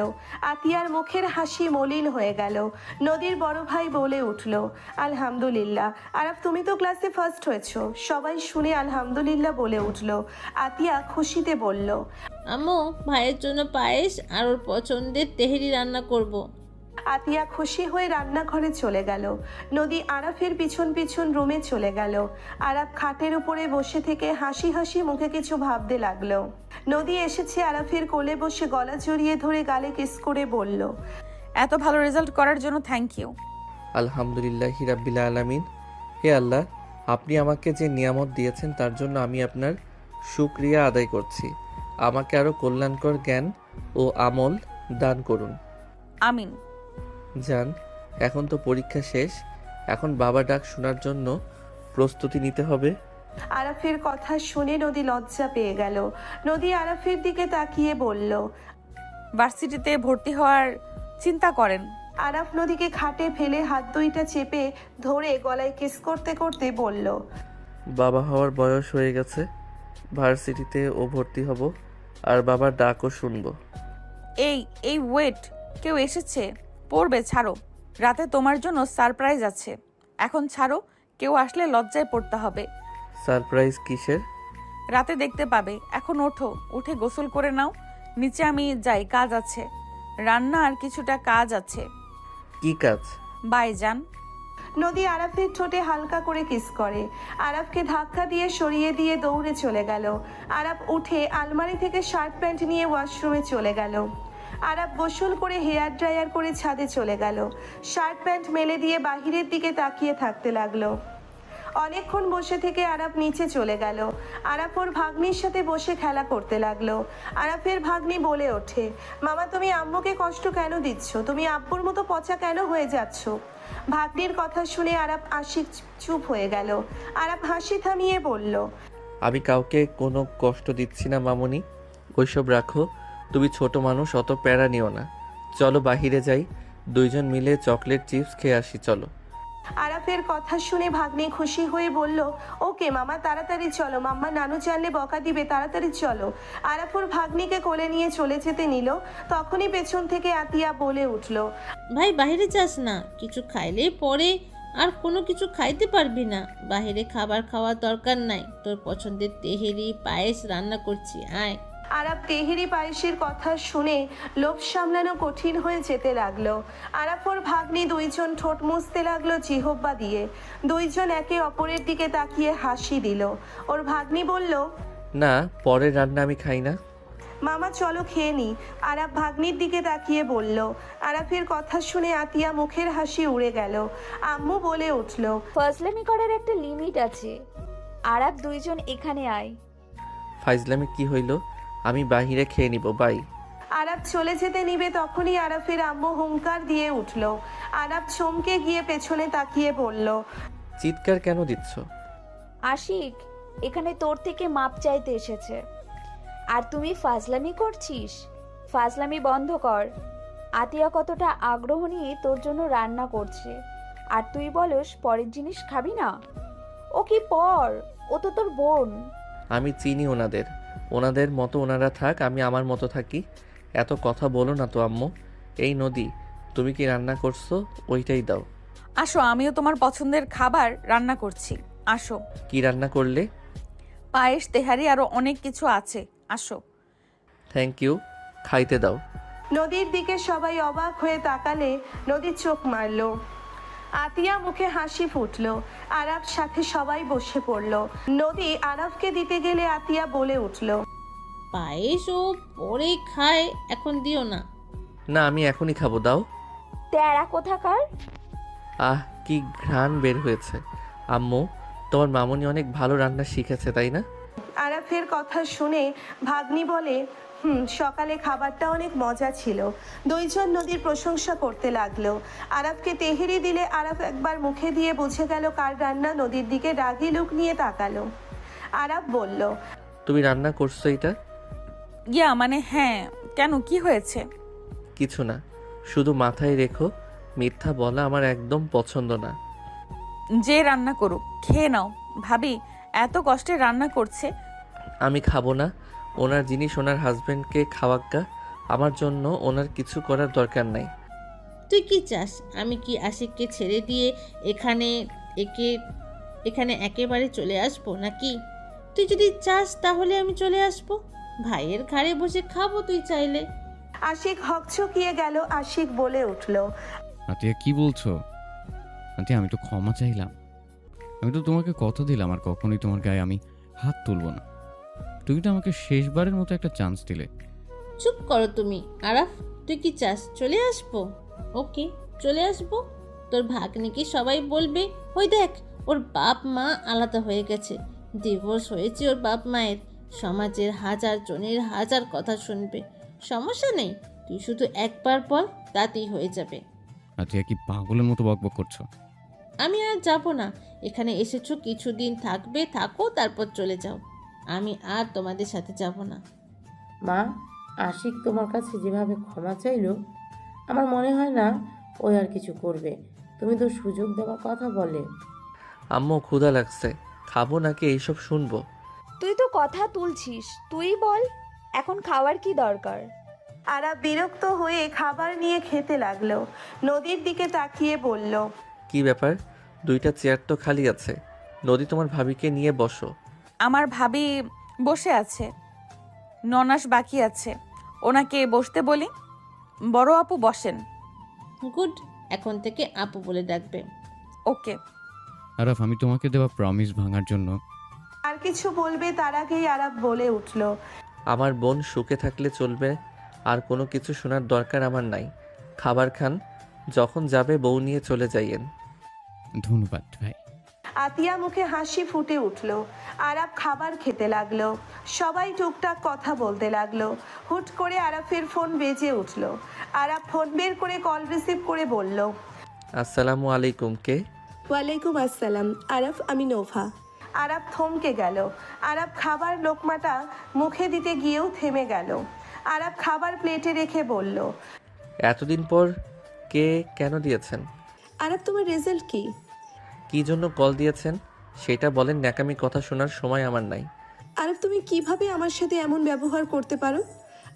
আতিয়ার মুখের হাসি মলিন হয়ে গেল। নদীর বড় ভাই বলে উঠল, আলহামদুলিল্লাহ। আরাফ, তুমি তো ক্লাসে ফার্স্ট হয়েছো। সবাই শুনে আলহামদুলিল্লাহ বলে উঠল। আতিয়া খুশিতে বলল, আম্মু, ভাইয়ের জন্য পায়েস আর ওর পছন্দের তেহেরি রান্না করব। আতিয়া খুশি হয়ে রান্নাঘরে চলে গেল। নদী আরাফের পিছন পিছন রুমে চলে গেল। আরাফ খাটের উপরে বসে থেকে হাসি হাসি মুখে কিছু ভাবতে লাগলো। নদী এসেছে আরাফের কোলে বসে গলা জড়িয়ে ধরে গালে কিস করে বলল, এত ভালো রেজাল্ট করার জন্য থ্যাংক ইউ। আলহামদুলিল্লাহি রাব্বিল আলামিন। হে আল্লাহ, আপনি আমাকে যে নিয়ামত দিয়েছেন তার জন্য আমি আপনার শুকরিয়া আদায় করছি। আমাকে আরও কল্যাণকর জ্ঞান ও আমল দান করুন। আমিন। জান, এখন তো পরীক্ষা শেষ, এখন বাবা ডাক শোনার জন্য প্রস্তুতি নিতে হবে। আরাফের কথা শুনে নদী লজ্জা পেয়ে গেল। নদী আরাফের দিকে তাকিয়ে বলল। ভার্সিটিতে ভর্তি হওয়ার চিন্তা করেন? আরাফ নদীকে খাটে ফেলে হাত দুইটা চেপে ধরে গলায় কিস করতে করতে বলল। বাবা হওয়ার বয়স হয়ে গেছে, ভার্সিটিতে ও ভর্তি হব, আর বাবার ডাকও শুনবো। এই ওয়েট, কেউ এসেছে, পড়বে, ছাড়ো। রাতে তোমার জন্য সারপ্রাইজ আছে, এখন ছাড়ো, কেউ আসলে লজ্জায় পড়তে হবে। সারপ্রাইজ কিসের? রাতে দেখতে পাবে, এখন ওঠো, উঠে গোসল করে নাও। নিচে আমি যাই, কাজ আছে, রান্না আর কিছুটা কাজ আছে। কি কাজ? বাই যান। নদী আরাফের ঠোঁটে হালকা করে কিস করে, আরাফকে ধাক্কা দিয়ে সরিয়ে দিয়ে দৌড়ে চলে গেল। আরাফ উঠে আলমারি থেকে শার্ট প্যান্ট নিয়ে ওয়াশরুমে চলে গেল। আরাফ গোসল করে হেয়ার ড্রায়ার করে ছাদে চলে গেল। শার্ট প্যান্ট মেলে দিয়ে বাহিরের দিকে তাকিয়ে থাকতে লাগলো। অনেকক্ষণ বসে থেকে আরাফ নিচে চলে গেল। আরাফ ওর ভাগ্নির সাথে বসে খেলা করতে লাগলো। আরাফের ভাগ্নি বলে ওঠে, মামা তুমি আম্মুকে কষ্ট কেন দিচ্ছ? তুমি আব্বুর মতো পচা কেন হয়ে যাচ্ছ? ভাগ্নির কথা শুনে আরাফ আশিক চুপ হয়ে গেল। আরাফ হাসি থামিয়ে বলল, আমি কাউকে কোনো কষ্ট দিচ্ছি না মামুনি, ওইসব রাখো। তুমি ছোট মানুষ, অত প্যারা নিও না। চলো বাহিরে যাই, দুইজন মিলে চকলেট চিপস খেয়ে আসি, চলো। আরাফের কথা শুনে ভাগ্নি খুশি হয়ে বলল, ওকে মামা, তাড়াতাড়ি চলো, মাম্মা নানু জানলে বকা দিবে, তাড়াতাড়ি চলো। আরাফ ওর ভাগ্নিকে কোলে নিয়ে চলে যেতে নিল, তখনই পেছন থেকে আতিয়া বলে উঠল, ভাই বাইরে যাস না, কিছু খাইলে পরে আর কোনো কিছু খাইতে পারবি না। বাইরে খাবার খাওয়ার দরকার নাই, তোর পছন্দের তেহেরি পায়েস রান্না করছি, আয়। আরাফ তেহেরি পায়েসের কথা শুনে লোভ সামলানো কঠিন হয়ে যেতে লাগলো। আরাফ ওর ভাগ্নি দুইজন ঠোঁট মুছতে লাগলো জিহ্বা দিয়ে। দুইজন একে অপরের দিকে তাকিয়ে হাসি দিল। ওর ভাগ্নি বলল, না, পরের রান্না আমি খাই না। মামা চলো খেয়ে নি। আরাফ ভাগ্নির দিকে তাকিয়ে বলল। আরাফের কথা শুনে আতিয়া মুখের হাসি উড়ে গেল। আম্মু বলে উঠল, ফাজলামি করার একটা লিমিট আছে। আরাফ দুইজন এখানে আয়। ফাইজলামি কি হইল? আমি বাহিরে খেয়ে নিব, বাই। আরাফ চলে যেতে নিবে তখনই আরাফের আম্মু হুঙ্কার দিয়ে উঠল। আরাফ চমকে গিয়ে পেছনে তাকিয়ে বলল, চিৎকার কেন দিচ্ছ? আশিক এখানে তোর থেকে মাপ চাইতে এসেছে, আর তুমি ফাজলামি করছিস। ফাজলামি বন্ধ কর। আতিয়া কতটা আগ্রহ নিয়ে তোর জন্য রান্না করছে, আর তুই বলস পরের জিনিস খাবি না। ও কি পর, ও তো তোর বোন। আমি চিনি ওনাদের মতো ওনারা থাক, আমি আমার মতো থাকি। এত কথা বলো না তো আম্মু। এই নদী, তুমি কি রান্না করছো? ওইটাই দাও। আসো, আমিও তোমার পছন্দের খাবার রান্না করছি, আসো। কি রান্না করলে? পায়েস, তেহারি, আরো অনেক কিছু আছে, আসো। থ্যাংক ইউ, খাইতে দাও। নদীর দিকে সবাই অবাক হয়ে তাকালে নদী চোখ মারল। আতিয়া মুখে হাসি ফুটলো। আরাফ সাথে সবাই বসে পড়ল। নদী আরাফকে দিতে গেলে আতিয়া বলে উঠল, পায়েস ও পরে খায়, এখন দিও না। না, আমি এখনই খাবো, দাও। তেরা কোথাকার। আহ, কি ঘ্রাণ বের হয়েছে। আম্মু, তোমার মামুনি অনেক ভালো রান্না শিখেছে, তাই না? আরাফের কথা শুনে ভাগ্নি বলে, সকালে খাবারটা অনেক মজা ছিল। দুইজন নদীর প্রশংসা করতে লাগলো। আরাফকে তেহেরি দিলে আরাফ একবার মুখে দিয়ে বুঝে গেল কার রান্না। নদীর দিকে রাগী লুক নিয়ে তাকালো। আরাফ বলল, তুমি রান্না করছো এটা? মানে হ্যাঁ, কেন, কি হয়েছে? কিছু না, শুধু মাথায় রেখো, মিথ্যা বলা আমার একদম পছন্দ না। যে রান্না করুক, খেয়ে নাও। ভাবি এত কষ্টে রান্না করছে। আমি খাবো না। ওনার জিনিস ওনার হাজবেন্ডকে খাওয়াক্কা, আমার জন্য ওনার কিছু করার দরকার নাই। তুই কি চাস আমি কি আশিককে ছেড়ে দিয়ে এখানে একেবারে চলে আসবো নাকি? তুই যদি চাস তাহলে আমি চলে আসবো, ভাইয়ের ঘাড়ে বসে খাবো তুই চাইলে। আশিক হকচকিয়ে গেল। আশিক বলে উঠল, আতিয়া কি বলছো? আতিয়া, আমি তো ক্ষমা চাইলাম। আমি তো তোমাকে কথা দিলাম আর কখনোই তোমার গায়ে আমি হাত তুলবো না। তুমি তো আমাকে শেষবারের মতো একটা চান্স দিলে। চুপ করো তুমি। আরাফ, তুই কি চাস চলে আসবো? ওকে, চলে আসবো। তোর ভাগ্নিকে সবাই বলবে, ওই দেখ ওর বাপ মা আলাদা হয়ে গেছে, ডিভোর্স হয়েছে ওর বাপ মায়ের। সমাজের হাজার জনের হাজার কথা শুনবে, সমস্যা নেই, তুই শুধু একবার বল, তাতেই হয়ে যাবে। আতিয়া কি পাগলের মতো বকবক করছো? আমি আর যাব না, এখানে এসেছো কিছুদিন থাকবে, থাকো, তারপর চলে যাও। আমি আর তোমাদের সাথে যাব না। মা, আশিক তোমার কাছে যেভাবে ক্ষমা চাইলো, আমার মনে হয় না ওই আর কিছু করবে। তুমি তো সুযোগ দেওয়ার কথা বলে। আম্মু ক্ষুধা লাগছে, খাবো নাকি এইসব শুনবো? তুই তো কথা তুলছিস, তুই বল এখন খাওয়ার কি দরকার? আরাফ বিরক্ত হয়ে খাবার নিয়ে খেতে লাগলো। নদীর দিকে তাকিয়ে বলল, কি ব্যাপার, দুইটা চেয়ার তো খালি আছে, নদী তোমার ভাবিকে নিয়ে বসো। আমার ভাবি বসে আছে, ননাস বাকি আছে, ওনাকে বসতে বলি। বড় আপু বসেন। গুড, এখন থেকে আপু বলে ডাকবে। ওকে। আরাফ, আমি তোমাকে দেওয়া প্রমিস ভাঙার জন্য আর কিছু বলবে তার আগেই আরাফ বলে উঠল, আমার বোন সুখে থাকলে চলবে, আর কোনো কিছু শোনার দরকার আমার নাই। খাবার খান, যখন যাবে বউ নিয়ে চলে যাইয়েন। ধন্যবাদ ভাই। আতিয়া মুখে হাসি ফুটে উঠল। আরাফ খাবার খেতে লাগলো। সবাই টুকটাক কথা বলতে লাগলো। হুট করে আরাফের ফোন বেজে উঠল। আরাফ ফোন বের করে কল রিসিভ করে বলল, আসসালামু আলাইকুম, কে? ওয়ালাইকুম আসসালাম আরাফ, আমি নোভা। আরাফ থমকে গেল। আরাফ খাবার লোকমাটা মুখে দিতে গিয়েও থেমে গেল। আরাফ খাবার প্লেটে রেখে বলল, এতদিন পর কে, কেন দিয়েছেন? আরাফ তোমার রেজাল্ট কি? কি জন্য কল দিয়েছেন সেটা বলেন, ন্যাকামি কথা শোনার সময় আমার নাই। আরাফ তুমি কিভাবে আমার সাথে এমন ব্যবহার করতে পারো?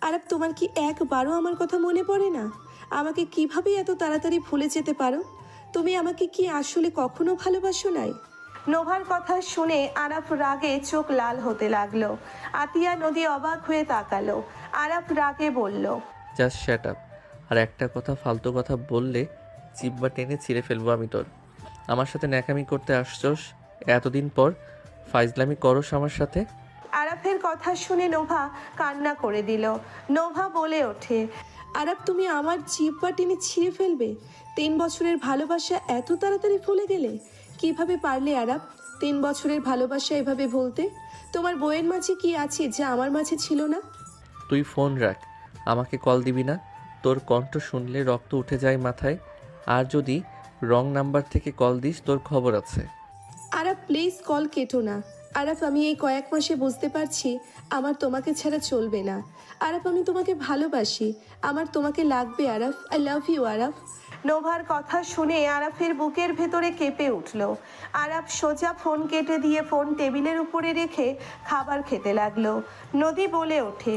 আরাফ তোমার কি একবারও আমার কথা মনে পড়ে না? আমাকে কিভাবে এত তাড়াতাড়ি ভুলে যেতে পারো? তুমি আমাকে কি আসলে কখনো ভালোবাসো নাই? নোভার কথা শুনে আরাফ রাগে চোখ লাল হতে লাগলো। আতিয়া নদী অবাক হয়ে তাকালো। আরাফ রাগে বলল, জাস্ট শ্যাট আপ, আর একটা কথা ফালতু কথা বললে জিব্বা টেনে ছিঁড়ে ফেলবো আমি তোর। আমার সাথে ন্যাকামি করতে আসছস, এতদিন পর ফাইজলামি করস আমার সাথে? আরাফের কথা শুনে নোভা কান্না করে দিল। নোভা বলে ওঠে, আরাফ তুমি আমার জিহ্বা টেনে ছিঁড়ে ফেলবে? 3 বছরের ভালোবাসা এত তাড়াতাড়ি ভুলে গেলে? কিভাবে পারলে আরাফ 3 বছরের ভালোবাসা এভাবে ভুলতে? তোমার বইয়ের মাঝে কি আছে যা আমার মাঝে ছিল না? তুই ফোন রাখ, আমাকে কল দিবি না। তোর কণ্ঠ শুনলে রক্ত উঠে যায় মাথায়, আর যদি রং নাম্বার থেকে কল দিস তোর খবর আছে। আরাফ প্লিজ কল কেটো না। আরাফ আমি এই কয়েক মাসে বুঝতে পারছি আমার তোমাকে ছাড়া চলবে না। আরাফ আমি তোমাকে ভালোবাসি, আমার তোমাকে লাগবে Araf. I love you Araf. নোভার কথা শুনে আরাফের বুকের ভেতরে কেঁপে উঠল। আরাফ সোজা ফোন কেটে দিয়ে ফোন টেবিলের উপরে রেখে খাবার খেতে লাগলো। নদী বলে ওঠে,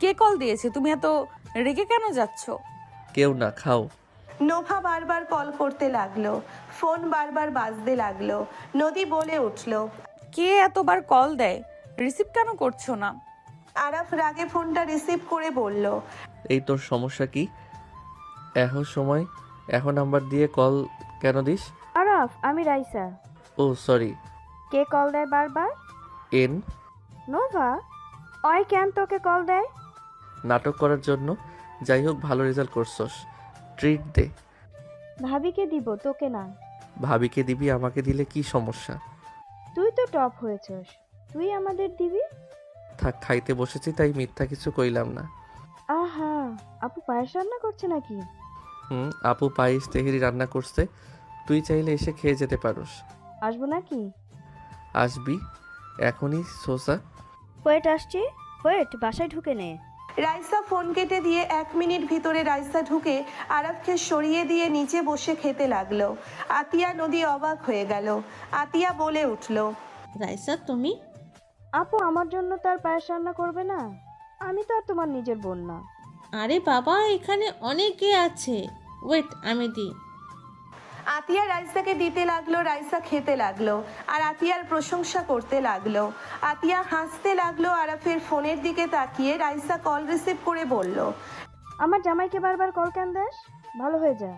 কে কল দিয়েছে? তুমি এত রেগে কেন যাচ্ছ? কেউ না, খাও। নোভা বারবার কল করতে লাগলো। ফোন বারবার বাজতে লাগলো। নদী বলে উঠল, কে এতবার কল দেয়, রিসিভ কেন করছো না? আরাফ রাগে ফোনটা রিসিভ করে বলল, এই তোর সমস্যা কি? এখন নাম্বার দিয়ে কল কেন দিস? আরাফ, আমি রাইসা। ও সরি। কে কল দেয় বারবার? এন। নোভা, ওই কেন তোকে কল দেয়? নাটক করার জন্য। যাই হোক, ভালো রেজাল্ট করছস, ট্রিট দে। ভাবিকে দিব, তোকে না। ভাবিকে দিবি, আমাকে দিলে কি সমস্যা? তুই তো টপ হয়েছস, তুই আমাদের দিবি। থাক, খাইতে বসেছি তাই মিথ্যা কিছু কইলাম না। আহা, আপু পায়েস রান্না করছে নাকি? আপু পায়েস তেহেরি রান্না করছে, তুই চাইলে এসে খেয়ে যেতে পারোস। আসবো নাকি? আসবি এখনই সোসা। ওয়েট আসছি, ওয়েট, বাসায় ঢুকে নে। রাইসা ফোন কেটে দিয়ে 1 মিনিট ভিতরে রাইসা ঢুকে আরাফকে সরিয়ে দিয়ে নিচে বসে খেতে লাগলো। আতিয়া নদী অবাক হয়ে গেল। আতিয়া বলে উঠল, রাইসা তুমি? আপু আমার জন্য তার পায়েস রান্না করবে না? আমি তো আর তোমার নিজের বোন না। আরে বাবা, এখানে অনেকে আছে, ওয়েট আমি দিই। আতিয়া রাইসাকে দিতে লাগলো। রাইসা খেতে লাগলো আর আতিয়ার প্রশংসা করতে লাগলো। আতিয়া হাসতে লাগলো। আরাফের ফোনের দিকে তাকিয়ে রাইসা কল রিসিভ করে বলল, আমার জামাইকে বারবার কল কেন দেস? ভালো হয়ে যা।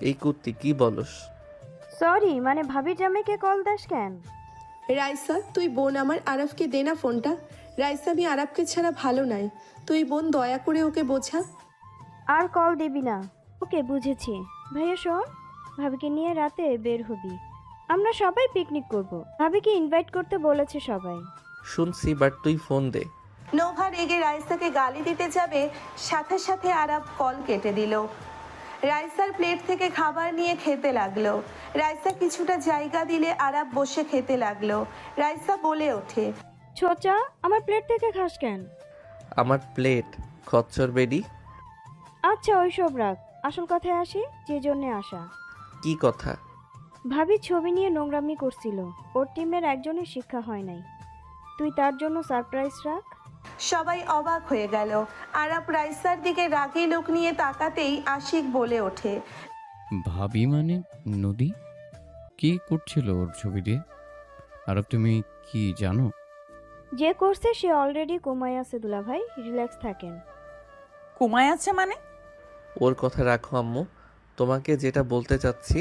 এই কুত্তি কি বলস? সরি, মানে ভাবির জামাইকে কল দেস কেন? রাইসা তুই বোন আমার, আরাফকে দে না ফোনটা। রাইসা আমি আরাফকে ছাড়া ভালো নাই, তুই বোন দয়া করে ওকে বোঝা। আর কল দিবি না। ওকে, বুঝেছি। ভাইয়া শোন, ভাবিকে নিয়ে রাতে বের হবি। আমরা সবাই পিকনিক করব। ভাবিকে ইনভাইট করতে বলেছে সবাই। শুনছি, বাট তুই ফোন দে। নোভা রেগে রাইসাকে গালি দিতে যাবে, সাথে সাথে আরাফ কল কেটে দিল। রাইসার প্লেট থেকে খাবার নিয়ে খেতে লাগলো। রাইসা কিছুটা জায়গা দিলে আরাফ বসে খেতে লাগলো। রাইসা বলে ওঠে, ছোচা, আমার প্লেট থেকে খাস কেন? আমার প্লেট খচ্চর বেডি। আচ্ছা, ওইসব রাখ, আসল কথায় আসি। যে জন্যে আসা, কি কথা? ভাবি ছবি নিয়ে নোংরামি করছিল, ওর টিমের একজনের শিক্ষা হয় নাই। তুই তার জন্য সারপ্রাইজ রাখ। সবাই অবাক হয়ে গেল। আরাফ রাইসার দিকে রাগী লোক নিয়ে তাকাতেই আশিক বলে ওঠে, ভাবি মানে নদী? কি করছিল ওর ছবি দিয়ে? আর তুমি কি জানো? যে করছে সে অলরেডি কোমায় আছে দুলা ভাই, রিল্যাক্স থাকেন। কুমায় আছে মানে? ওর কথা রাখো আম্মু, তোমাকে যেটা বলতে চাচ্ছি,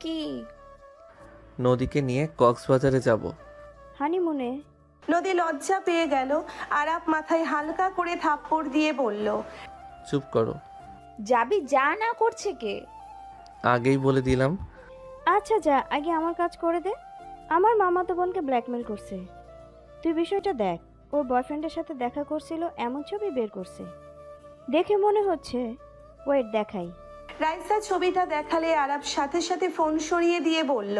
কি? নদীকে নিয়ে কক্সবাজারে যাব। হানিমুনে? নদী লজ্জা পেয়ে গেল। আরাফ মাথায় হালকা করে থাপ্পড় দিয়ে বলল, চুপ করো। যাবি? যা না করছে কে? আগেই বলে দিলাম। আচ্ছা যা, আগে আমার কাজ করে দে। আমার মামাতো বোনকে ব্ল্যাকমেল করছে। তুই বিষয়টা দেখ, ওর বয়ফ্রেন্ডের সাথে দেখা করছিল, এমন ছবি বের করছে। দেখে মনে হচ্ছে, ওয়েট দেখাই। রাইসা ছবিটা দেখালে আরাফ সাথে সাথে ফোন সরিয়ে দিয়ে বলল,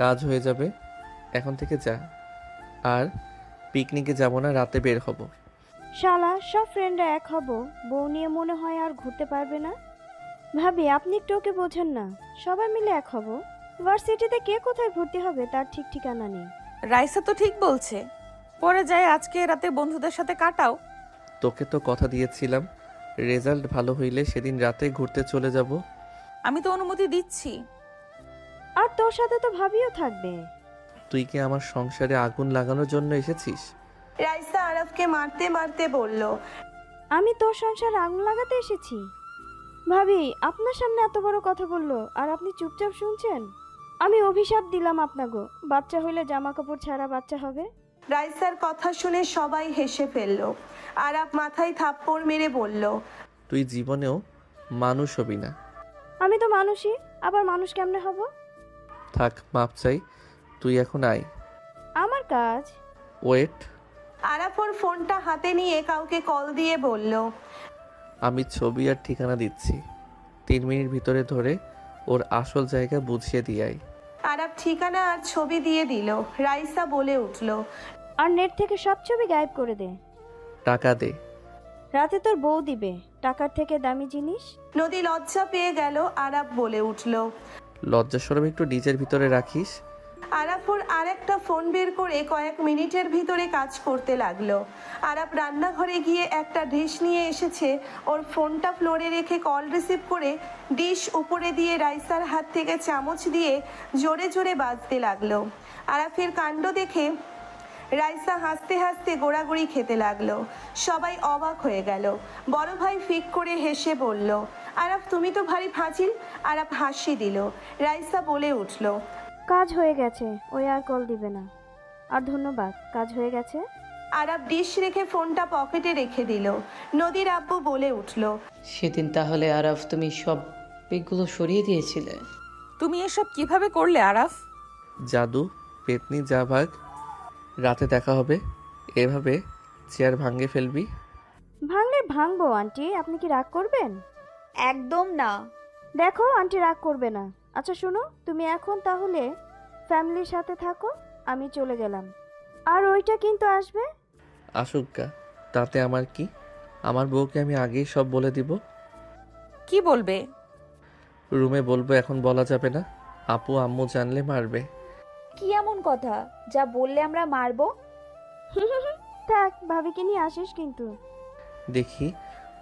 কাজ হয়ে যাবে, এখন থেকে যা। আর পিকনিকে যাব না, রাতে বের হব। শালা, সব ফ্রেন্ডরা এক হব, বউ নিয়ে মনে হয় আর ঘুরতে পারবে না। ভাবি, আপনি একটু ওকে বোঝেন না। সবাই মিলে এক হব। ভার্সিটিতে কে কোথায় ভর্তি হবে তার ঠিক ঠিকানা নেই। রাইসা তো ঠিক বলছে, পরে যায় আজকে রাতে বন্ধুদের সাথে কাটাও। তোকে তো কথা দিয়েছিলাম, রেজাল্ট ভালো হইলে সেদিন রাতে ঘুরতে চলে যাব। আমি তো অনুমতি দিচ্ছি। আর তোর সাথে তো ভাবিও থাকবে। তুই কি আমার সংসারে আগুন লাগানোর জন্য এসেছিস? রাইসা আরাফকে মারতে মারতে বলল, আমি তোর সংসার আগুন লাগাতে এসেছি? ভাবি, আপনার সামনে এত বড় কথা বললো আর আপনি চুপচাপ শুনছেন? আমি অভিশাপ দিলাম আপনাকে, বাচ্চা হইলে জামা কাপড় ছাড়া বাচ্চা হবে। রাইসার কথা শুনে সবাই হেসে ফেলল। আরাফ মাথায় থাপ্পড় মেরে বলল, তুই জীবনেও মানুষ হবি না। আমি তো মানুষই, আবার মানুষ কেমনে হব? থাক, মাপ চাই। তুই এখন আয়। আমার কাজ। ওয়েট। আরাফ ওর ফোনটা হাতে নিয়ে কাউকে কল দিয়ে বলল, আমি ছবি আর ঠিকানা দিচ্ছি, 3 মিনিট ভিতরে ধরে ওর আসল জায়গা বুঝিয়ে দিয়াই। আরাফ ঠিকানা আর ছবি দিয়ে দিল। রাইসা বলে উঠল, আর নেট থেকে সব ছবি গায়েব করে দে। টাকা দে। রাতে তোর বউ দিবে, টাকার থেকে দামি জিনিস। নদী লজ্জা পেয়ে গেল। আরাফ বলে উঠল, লজ্জা শরম একটু ডিজের ভিতরে রাখিস। আরাফ ওর আরেকটা ফোন বের করে কয়েক মিনিটের ভিতরে কাজ করতে লাগলো। আরাফ রান্নাঘরে গিয়ে একটা ডিশ নিয়ে এসেছে। ওর ফোনটা ফ্লোরে রেখে কল রিসিভ করে ডিশ উপরে দিয়ে রাইসার হাত থেকে চামচ দিয়ে জোরে জোরে বাজতে লাগলো। আরাফের কাণ্ড দেখে রাইসা হাসতে হাসতে গোড়াগড়ি খেতে লাগলো। সবাই অবাক হয়ে গেল। বড় ভাই ফিক করে হেসে বলল, আরাফ তুমি তো ভারী ফাজিল। আরাফ হাসি দিল। রাইসা বলে উঠল, কাজ হয়ে গেছে, ওই আর কল দিবে না। আর ধন্যবাদ, কাজ হয়ে গেছে। আরাফ ডিশ রেখে ফোনটা পকেটে রেখে দিল। নদীর আব্বু বলে উঠল, সেদিন তাহলে আরাফ তুমি সব পিকগুলো সরিয়ে দিয়েছিলে? তুমি এসব কিভাবে করলে আরাফ? জাদু, পেতনি, যা ভাগ। রাতে দেখা হবে। এভাবে চেয়ার ভাঙে ফেলবি। ভাঙলে ভাঙবো আন্টি, আপনি কি রাগ করবেন? একদম না। দেখো, আন্টি রাগ করবে না। আচ্ছা শোনো, তুমি এখন তাহলে ফ্যামিলির সাথে থাকো, আমি চলে গেলাম। আর ওইটা কিন্তু আসবে। আসুক, তাতে আমার কি? আমার বউকে আমি আগেই সব বলে দিব। কি বলবে? রুমে বলবো, এখন বলা যাবে না। আপু আম্মু জানলে মারবে। কি এমন কথা যা বললে আমরা মারবো? থাক, ভাবিকে নিয়ে আসিস কিন্তু। দেখি,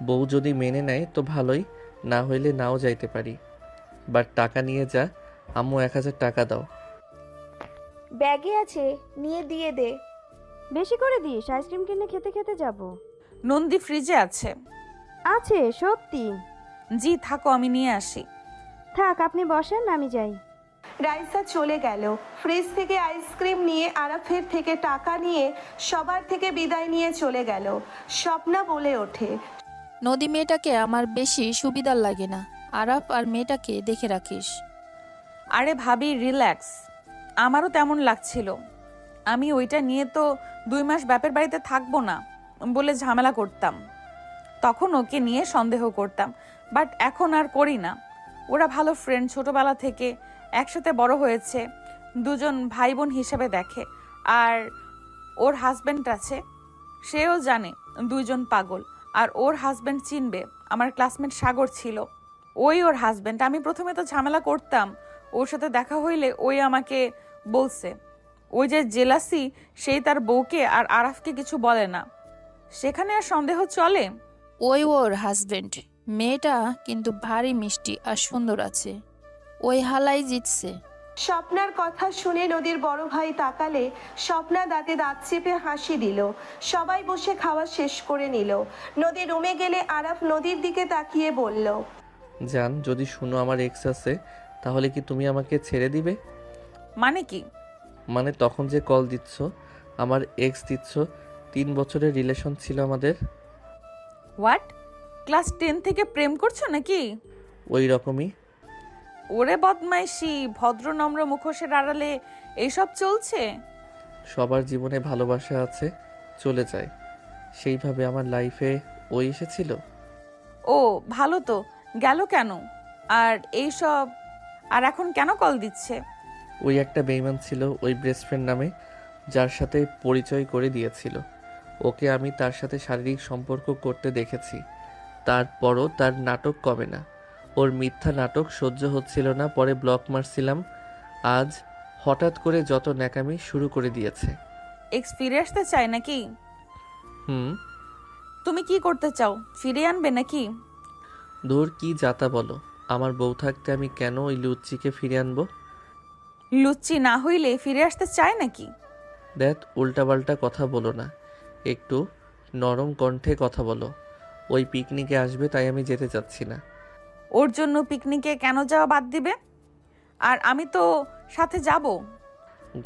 বউ যদি মেনে নেয় তো ভালোই, না হইলে নাও যাইতে পারি। বাট টাকা নিয়ে যা। আম্মু 1000 টাকা দাও। ব্যাগে আছে, নিয়ে দিয়ে দে। বেশি করে দিস, আইসক্রিম কিনে খেতে খেতে যাব। নন্দী ফ্রিজে আছে। আছে সত্যি? জি, থাকো, আমি নিয়ে আসি। থাক, আপনি বসেন, আমি যাই। রাইসা চলে গেল। ফ্রিজ থেকে আইসক্রিম নিয়ে আরাফের থেকে টাকা নিয়ে সবার থেকে বিদায় নিয়ে চলে গেল। স্বপ্না বলে ওঠে, নদী মেয়েটাকে আমার বেশি সুবিধার লাগে না। আরাফ আর মেয়েটাকে দেখে রাখিস। আরে ভাবি রিল্যাক্স, আমারও তেমন লাগছিল। আমি ওইটা নিয়ে তো 2 মাস বাপের বাড়িতে থাকবো না বলে ঝামেলা করতাম, তখন ওকে নিয়ে সন্দেহ করতাম, বাট এখন আর করি না। ওরা ভালো ফ্রেন্ড, ছোটবেলা থেকে একসাথে বড় হয়েছে, দুজন ভাই বোন হিসেবে দেখে। আর ওর হাজব্যান্ড আছে, সেও জানে দুইজন পাগল, আর ওর হাজব্যান্ড চিনবে। আমার ক্লাসমেট সাগর ছিল, ওই ওর হাজব্যান্ড। আমি প্রথমে তো ঝামেলা করতাম, ওর সাথে দেখা হইলে ওই আমাকে বলছে, ওই যে জেলাসি, সেই তার বউকে আর আরাফকে কিছু বলে না, সেখানে আর সন্দেহ চলে। ওই ওর হাজবেন্ড। মেয়েটা কিন্তু ভারী মিষ্টি আর সুন্দর আছে, ওই হালাই জিতছে। স্বপ্নার কথা শুনে নদীর বড় ভাই তাকালে স্বপ্না দাঁতে দাঁত চেপে হাসি দিল। সবাই বসে খাওয়া শেষ করে নিল। নদী রুমে গেলে আরাফ নদীর দিকে তাকিয়ে বলল, জান, যদি শুনো আমার এক্স আছে, তাহলে কি তুমি আমাকে ছেড়ে দিবে? মানে কি? মানে তখন যে কল দিচ্ছ, আমার এক্স দিচ্ছ, 3 বছরের রিলেশন ছিল আমাদের। হোয়াট? ক্লাস 10 থেকে প্রেম করছো নাকি? ওই রকমই। ওরে বদমাইশি, ভদ্র নম্র মুখোশের আড়ালে এইসব চলছে? সবার জীবনে ভালোবাসা আছে, চলে যায়, সেইভাবে আমার লাইফে ও এসেছিল। ও ভালো তো, গেল কেন? আর এইসব, আর এখন কেন কল দিচ্ছে? ওই একটা বেইমান ছিল ওই বেস্ট ফ্রেন্ড নামে, যার সাথে পরিচয় করে দিয়েছিল। ওকে আমি তার সাথে শারীরিক সম্পর্ক করতে দেখেছি, তারপরও তার নাটক কমে না। ওর মিথ্যা নাটক সহ্য হচ্ছিল না, পরে ব্লক মারছিলাম। আজ হঠাৎ করে যত ন্যাকামি শুরু করে দিয়েছে। এক্স ফিরে আসতে চায় নাকি? হুম। তুমি কি করতে চাও? ফিরে আনবে নাকি? দূর, কি যাতা বলো। আমার বউ থাকতে আমি কেন ওই লুচ্চিকে ফিরে আনবো? লুচ্চি না হইলে ফিরে আসতে চায় নাকি? দেখ, উল্টাপাল্টা কথা বলো না, একটু নরম কণ্ঠে কথা বলো। ওই পিকনিকে আসবে, তাই আমি যেতে চাচ্ছি না। ওর জন্য পিকনিকে কেন যাওয়া বাদ দিবে? আর আমি তো সাথে যাব।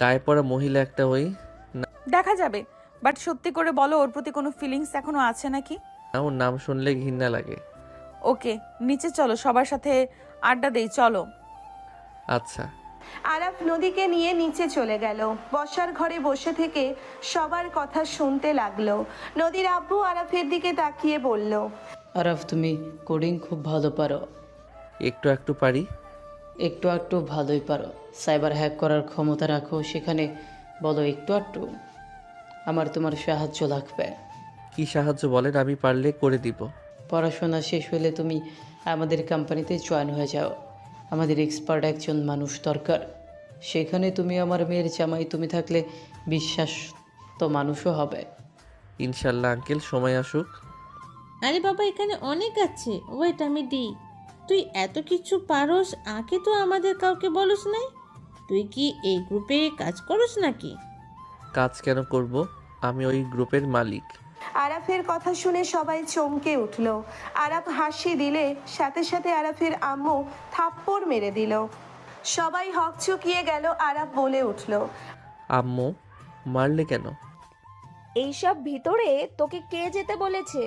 গায়ে পড়া মহিলা একটা, ওই দেখা যাবে, বাট সত্যি করে বলো, ওর প্রতি কোনো ফিলিংস এখনো আছে নাকি? না, ওর নাম শুনলে ঘৃণা লাগে। ওকে, নিচে চলো, সবার সাথে আড্ডা দেই, চলো। আচ্ছা। আরাফ নদীকে নিয়ে নিচে চলে গেল। বসার ঘরে বসে থেকে সবার কথা শুনতে লাগলো। নদীর আব্বু আরাফের দিকে তাকিয়ে বলল, আরাফ, তুমি কোডিং খুব ভালো পারো। একটু একটু পারি। একটু একটু ভালোই পারো। সাইবার হ্যাক করার ক্ষমতা রাখো, সেখানে বলো একটু একটু। আমার তোমার সাহায্য লাগবে। কি সাহায্য বলেন, আমি পারলে করে দিব। পড়াশোনা শেষ হলে তুমি আমাদের কোম্পানিতে জয়েন হয়ে যাও। আমাদের এক্সপার্ট একজন মানুষ দরকার। সেখানে তুমি আমার মেয়ের জামাই, তুমি থাকলে বিশ্বাস তো মানুষও হবে। ইনশাল্লাহ আঙ্কেল, সময় আসুক। আরে বাবা, এখানে অনেক আছে, ওয়েট আমি দিই। তুই এত কিছু পারস, আগে তো আমাদের কাউকে বলস নাই। তুই কি এই গ্রুপে কাজ করস নাকি? কাজ কেন করব, আমি ওই গ্রুপের মালিক। আরাফের কথা শুনে সবাই চমকে উঠল। আরাফ হাসি দিলে সাথে সাথে আরাফের আম্মু থাপ্পড় মেরে দিল। সবাই হকচকিয়ে গেল। আরাফ বলে উঠল, আম্মু মারলে কেন? এইসব ভিতরে তোকে কে যেতে বলেছে?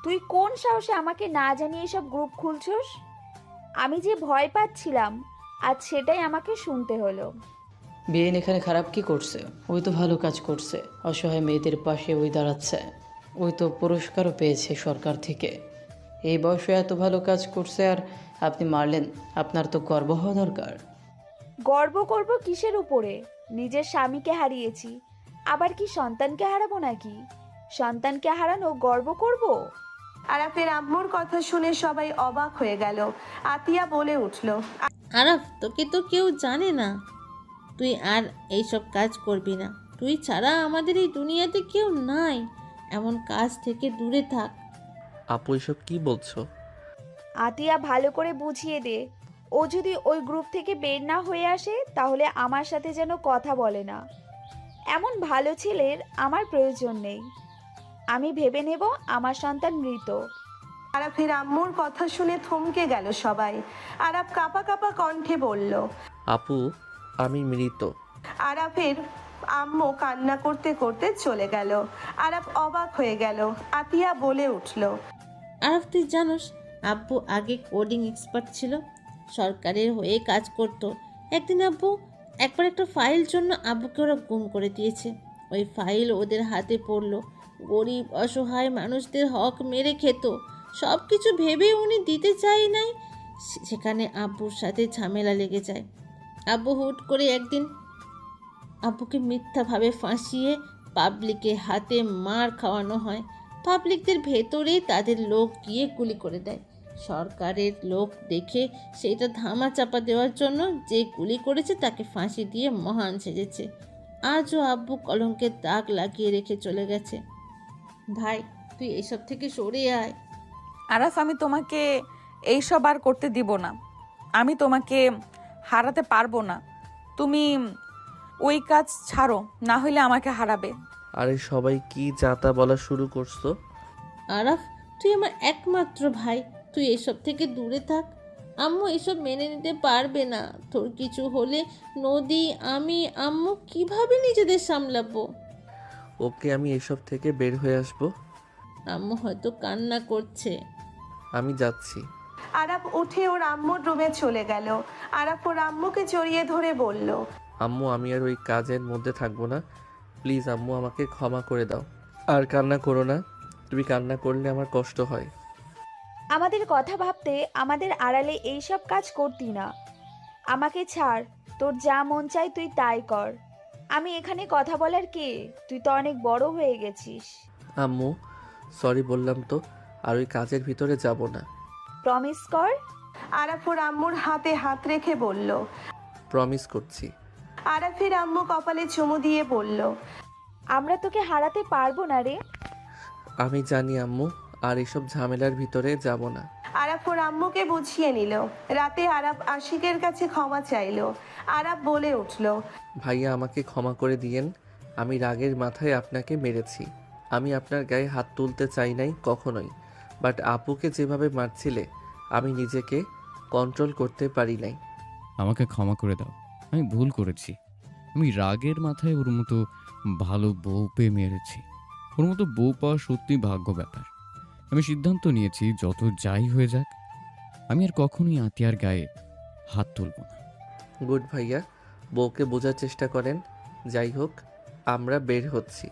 তুই কোন সাহসে আমাকে না জানিয়ে এসব গ্রুপ খুলছস? আমি যে ভয় পাচ্ছিলাম, আজ সেটাই আমাকে শুনতে হলো। বিয়েন এখানে খারাপ কি করছে? ওই তো ভালো কাজ করছে, অসহায় মেয়েদের পাশে ওই দাঁড়াচ্ছে। ওই তো পুরস্কারও পেয়েছে সরকার থেকে। এই বয়সে এত ভালো কাজ করছে, আর আপনি মারলেন। আপনার তো গর্ব হওয়া দরকার। গর্ব করব কিসের উপরে? নিজের স্বামীকে হারিয়েছি, আবার কি সন্তানকে হারাবো নাকি? সন্তানকে হারানো গর্ব করব? আরাফের আম্মুর কথা শুনে সবাই অবাক হয়ে গেল। আতিয়া বলে উঠল, আরাফ, তোকে তো কেউ জানে না। তুই আর এইসব কাজ করবি না। তুই ছাড়া আমাদের এই দুনিয়াতে কেউ নাই। এমন কাজ থেকে দূরে থাক। আপু এসব কি বলছো? আতিয়া ভালো করে বুঝিয়ে দে। ও যদি ওই গ্রুপ থেকে বের না হয়ে আসে, তাহলে আমার সাথে যেন কথা বলে না। এমন ভালো ছেলের আমার প্রয়োজন নেই। আমি ভেবে নেব আমার সন্তান মৃত। আরাফের আম্মুর কথা শুনে থমকে গেল সবাই। আরাফ কাঁপা কাঁপা কণ্ঠে বলল, আপু, আমি মৃত। আরাফের আম্মু কান্না করতে করতে চলে গেল। আরাফ অবাক হয়ে গেল। আতিয়া বলে উঠল, আরাফ, তুই জানোস আব্বু আগে কোডিং এক্সপার্ট ছিল, সরকারের হয়ে কাজ করত। একদিন আব্বু একবার একটা ফাইল জন্য আব্বুকে ওরা গুম করে দিয়েছে। ওই ফাইল ওদের হাতে পড়লো। গরিব অসহায় মানুষদের হক মেরে খেত। সব কিছু ভেবে উনি দিতে চাই নাই, সেখানে আব্বুর সাথে ঝামেলা লেগে যায়। আব্বু হুট করে একদিন আব্বুকে মিথ্যাভাবে ফাঁসিয়ে পাবলিকের হাতে মার খাওয়ানো হয়। পাবলিকদের ভেতরে তাদের লোক গিয়ে গুলি করে দেয়। সরকারের লোক দেখে সেটা ধামা চাপা দেওয়ার জন্য যে গুলি করেছে তাকে ফাঁসি দিয়ে মহান সেজেছে। আজও আব্বু কলঙ্কের দাগ লাগিয়ে রেখে চলে গেছে। ভাই, তুই এসব থেকে সরে আয়। আরাফ, আমি তোমাকে এইসব আর করতে দিব না। আমি তোমাকে হারাতে পারবো না। তুমি ওই কাজ ছাড়ো, না হলে আমাকে হারাবে। আরে সবাই কি যাতা বলা শুরু করছো? আরাফ, তুই আমার একমাত্র ভাই, তুই এসব থেকে দূরে থাক। আম্মু এসব মেনে নিতে পারবে না। তোর কিছু হলে নদী, আমি, আম্মু কিভাবে নিজেদের সামলাবো? ওকে, আমি এসব থেকে বের হয়ে আসবো। আম্মু হয়তো কান্না করছে। আমি যাচ্ছি। আরাফ উঠে ওর আম্মুর রুমে চলে গেল। আরাফ ওর আম্মুকে জড়িয়ে ধরে বলল, আম্মু, আমি আর ওই কাজের মধ্যে থাকবো না। প্লিজ আম্মু, আমাকে ক্ষমা করে দাও। আর কান্না করো না। তুমি কান্না করলে আমার কষ্ট হয়। আমাদের কথা ভাবতে আমাদের আড়ালে এইসব কাজ করতি না। আমাকে ছাড়, তোর যা মন চাই তুই তাই কর। আমি এখানে কথা বলার কে? তুই তো অনেক বড় হয়ে গেছিস। আম্মু, সরি বললাম তো। আর ওই কাজের ভিতরে যাব না। প্রমিস কর। আরাফ ওর আম্মুর হাতে হাত রেখে বলল। প্রমিস করছি। আরাফের আম্মু কপালে চুমু দিয়ে বলল, আমরা তোকে হারাতে পারবো না রে। আমি জানি আম্মু, আর এসব ঝামেলার ভিতরে যাব না। আরাফ ওর আম্মুকে বুঝিয়ে নিল। রাতে আরাফ আশিকের কাছে ক্ষমা চাইল। আরাফ বলে উঠল, ভাইয়া, আমাকে ক্ষমা করে দিয়েন। আমি রাগের মাথায় আপনাকে মেরেছি। আমি আপনার গায়ে হাত তুলতে চাই নাই কখনোই। বাট আপুকে যেভাবে মারছিলে, আমি নিজেকে কন্ট্রোল করতে পারি নাই। আমাকে ক্ষমা করে দাও, আমি ভুল করেছি। আমি রাগের মাথায় ওর মতো ভালো বউ পেয়ে মেরেছি। ওর মতো বউ পাওয়া সত্যি ভাগ্য ব্যাপার। আমি সিদ্ধান্ত নিয়েছি যত যাই হয়ে যাক, আমি আর কখনোই আতিয়ার গায়ে হাত তুলব না। গুড ভাইয়া, বউকে বোঝার চেষ্টা করেন। যাই হোক, আমরা বের হচ্ছি।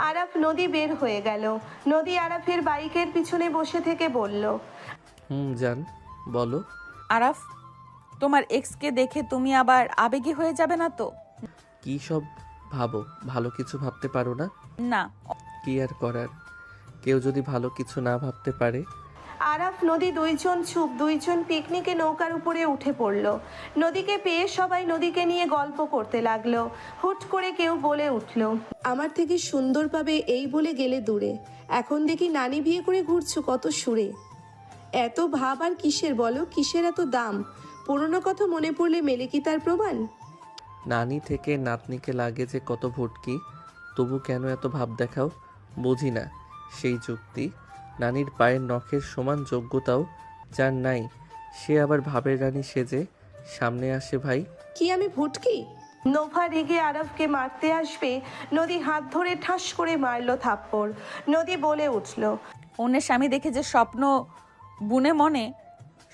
আরাফ নদী বের হয়ে গেল। নদী আরাফের বাইকের পিছনে বসে থেকে বলল, যান, বলো। আরাফ, তোমার এক্সকে দেখে তুমি আবার আবেগী হয়ে যাবে না তো? কি সব ভাবো? ভালো কিছু ভাবতে পারো না? না। কি আর করার, কেউ যদি ভালো কিছু না ভাবতে পারে। আরাফ নদী দুইজন পিকনিকে নৌকার উপরে উঠে পড়ল। নদীকে পেয়ে সবাই নদীকে নিয়ে গল্প করতে লাগলো। হুট করে কেউ বলে উঠল, আমার থেকে সুন্দর পাবে এই বলে গেলে দূরে। এখন দেখি নানি বিয়ে করে ঘুরছো কত সুরে। এত ভাব আর কিসের বলো, কিসের এত দাম? পুরনো কথা মনে পড়লে মেলে কি তার প্রমাণ? নানি থেকে নাতনিকে লাগে যে কত ভটকি, তবু কেন এত ভাব দেখাও? বুঝি না সেই যুক্তি। নানির পায়ের নখের সমান যোগ্যতাও যার নাই, সে আবার ভাবের রানী সেজে সামনে আসে। ভাই, কি আমি ভুটকি? নোভা রেগে আরবকে মারতে আসবে, নদী হাত ধরে ঠাস করে মারলো থাপ্পড়। নদী বলে উঠল, অন্যের স্বামী দেখে যে স্বপ্ন বুনে মনে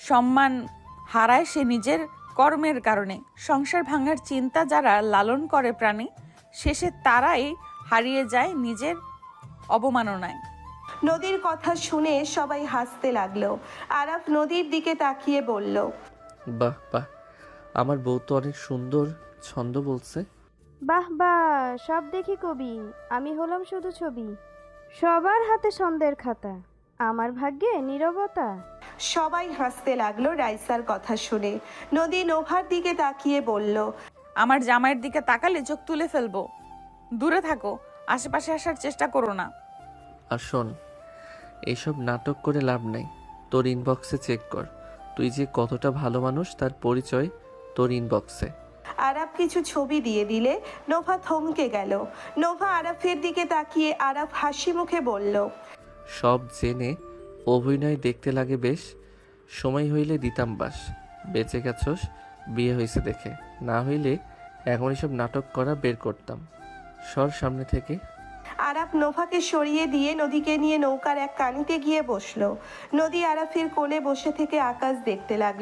সম্মান হারায় সে নিজের কর্মের কারণে। সংসার ভাঙার চিন্তা যারা লালন করে প্রাণী, শেষে তারাই হারিয়ে যায় নিজের অবমাননায়। নদীর কথা শুনে সবাই হাসতে লাগলো। আরাফ নদীর দিকে তাকিয়ে বলল, বাহ বাহ, আমার বউ তো অনেক সুন্দর ছন্দ বলছে। বাহ বাহ, সব দেখি কবি, আমি হলাম শুধু ছবি। সবার হাতে ছন্দের খাতা, আমার ভাগ্যে নীরবতা। সবাই হাসতে লাগলো রাইসার কথা শুনে। নদী নোভার দিকে তাকিয়ে বলল, আমার জামাইয়ের দিকে তাকালে চোখ তুলে ফেলবো। দূরে থাকো, আশেপাশে আসার চেষ্টা করো না। আর শোন, এইসব নাটক করে লাভ নাই। তোর ইনবক্সে চেক কর, তুই যে কতটা ভালো মানুষ তার পরিচয় তোর ইনবক্সে। আরাফ কিছু ছবি দিয়ে দিলে নোভা থমকে গেল। নোভা আরাফের দিকে তাকিয়ে আরাফ হাসি মুখে বলল, সব জেনে অভিনয় দেখতে লাগে বেশ। সময় হইলে দিতাম বাস। বেঁচে গেছস বিয়ে হয়েছে দেখে, না হইলে এখন এসব নাটক করা বের করতাম। সর সামনে থেকে। আরাফ নোভাকে সরিয়ে দিয়ে নদীকে নিয়ে নৌকার এক কানিতে গিয়ে বসলো। নদী আরাফের কোলে বসে থেকে আকাশ দেখতে লাগলো।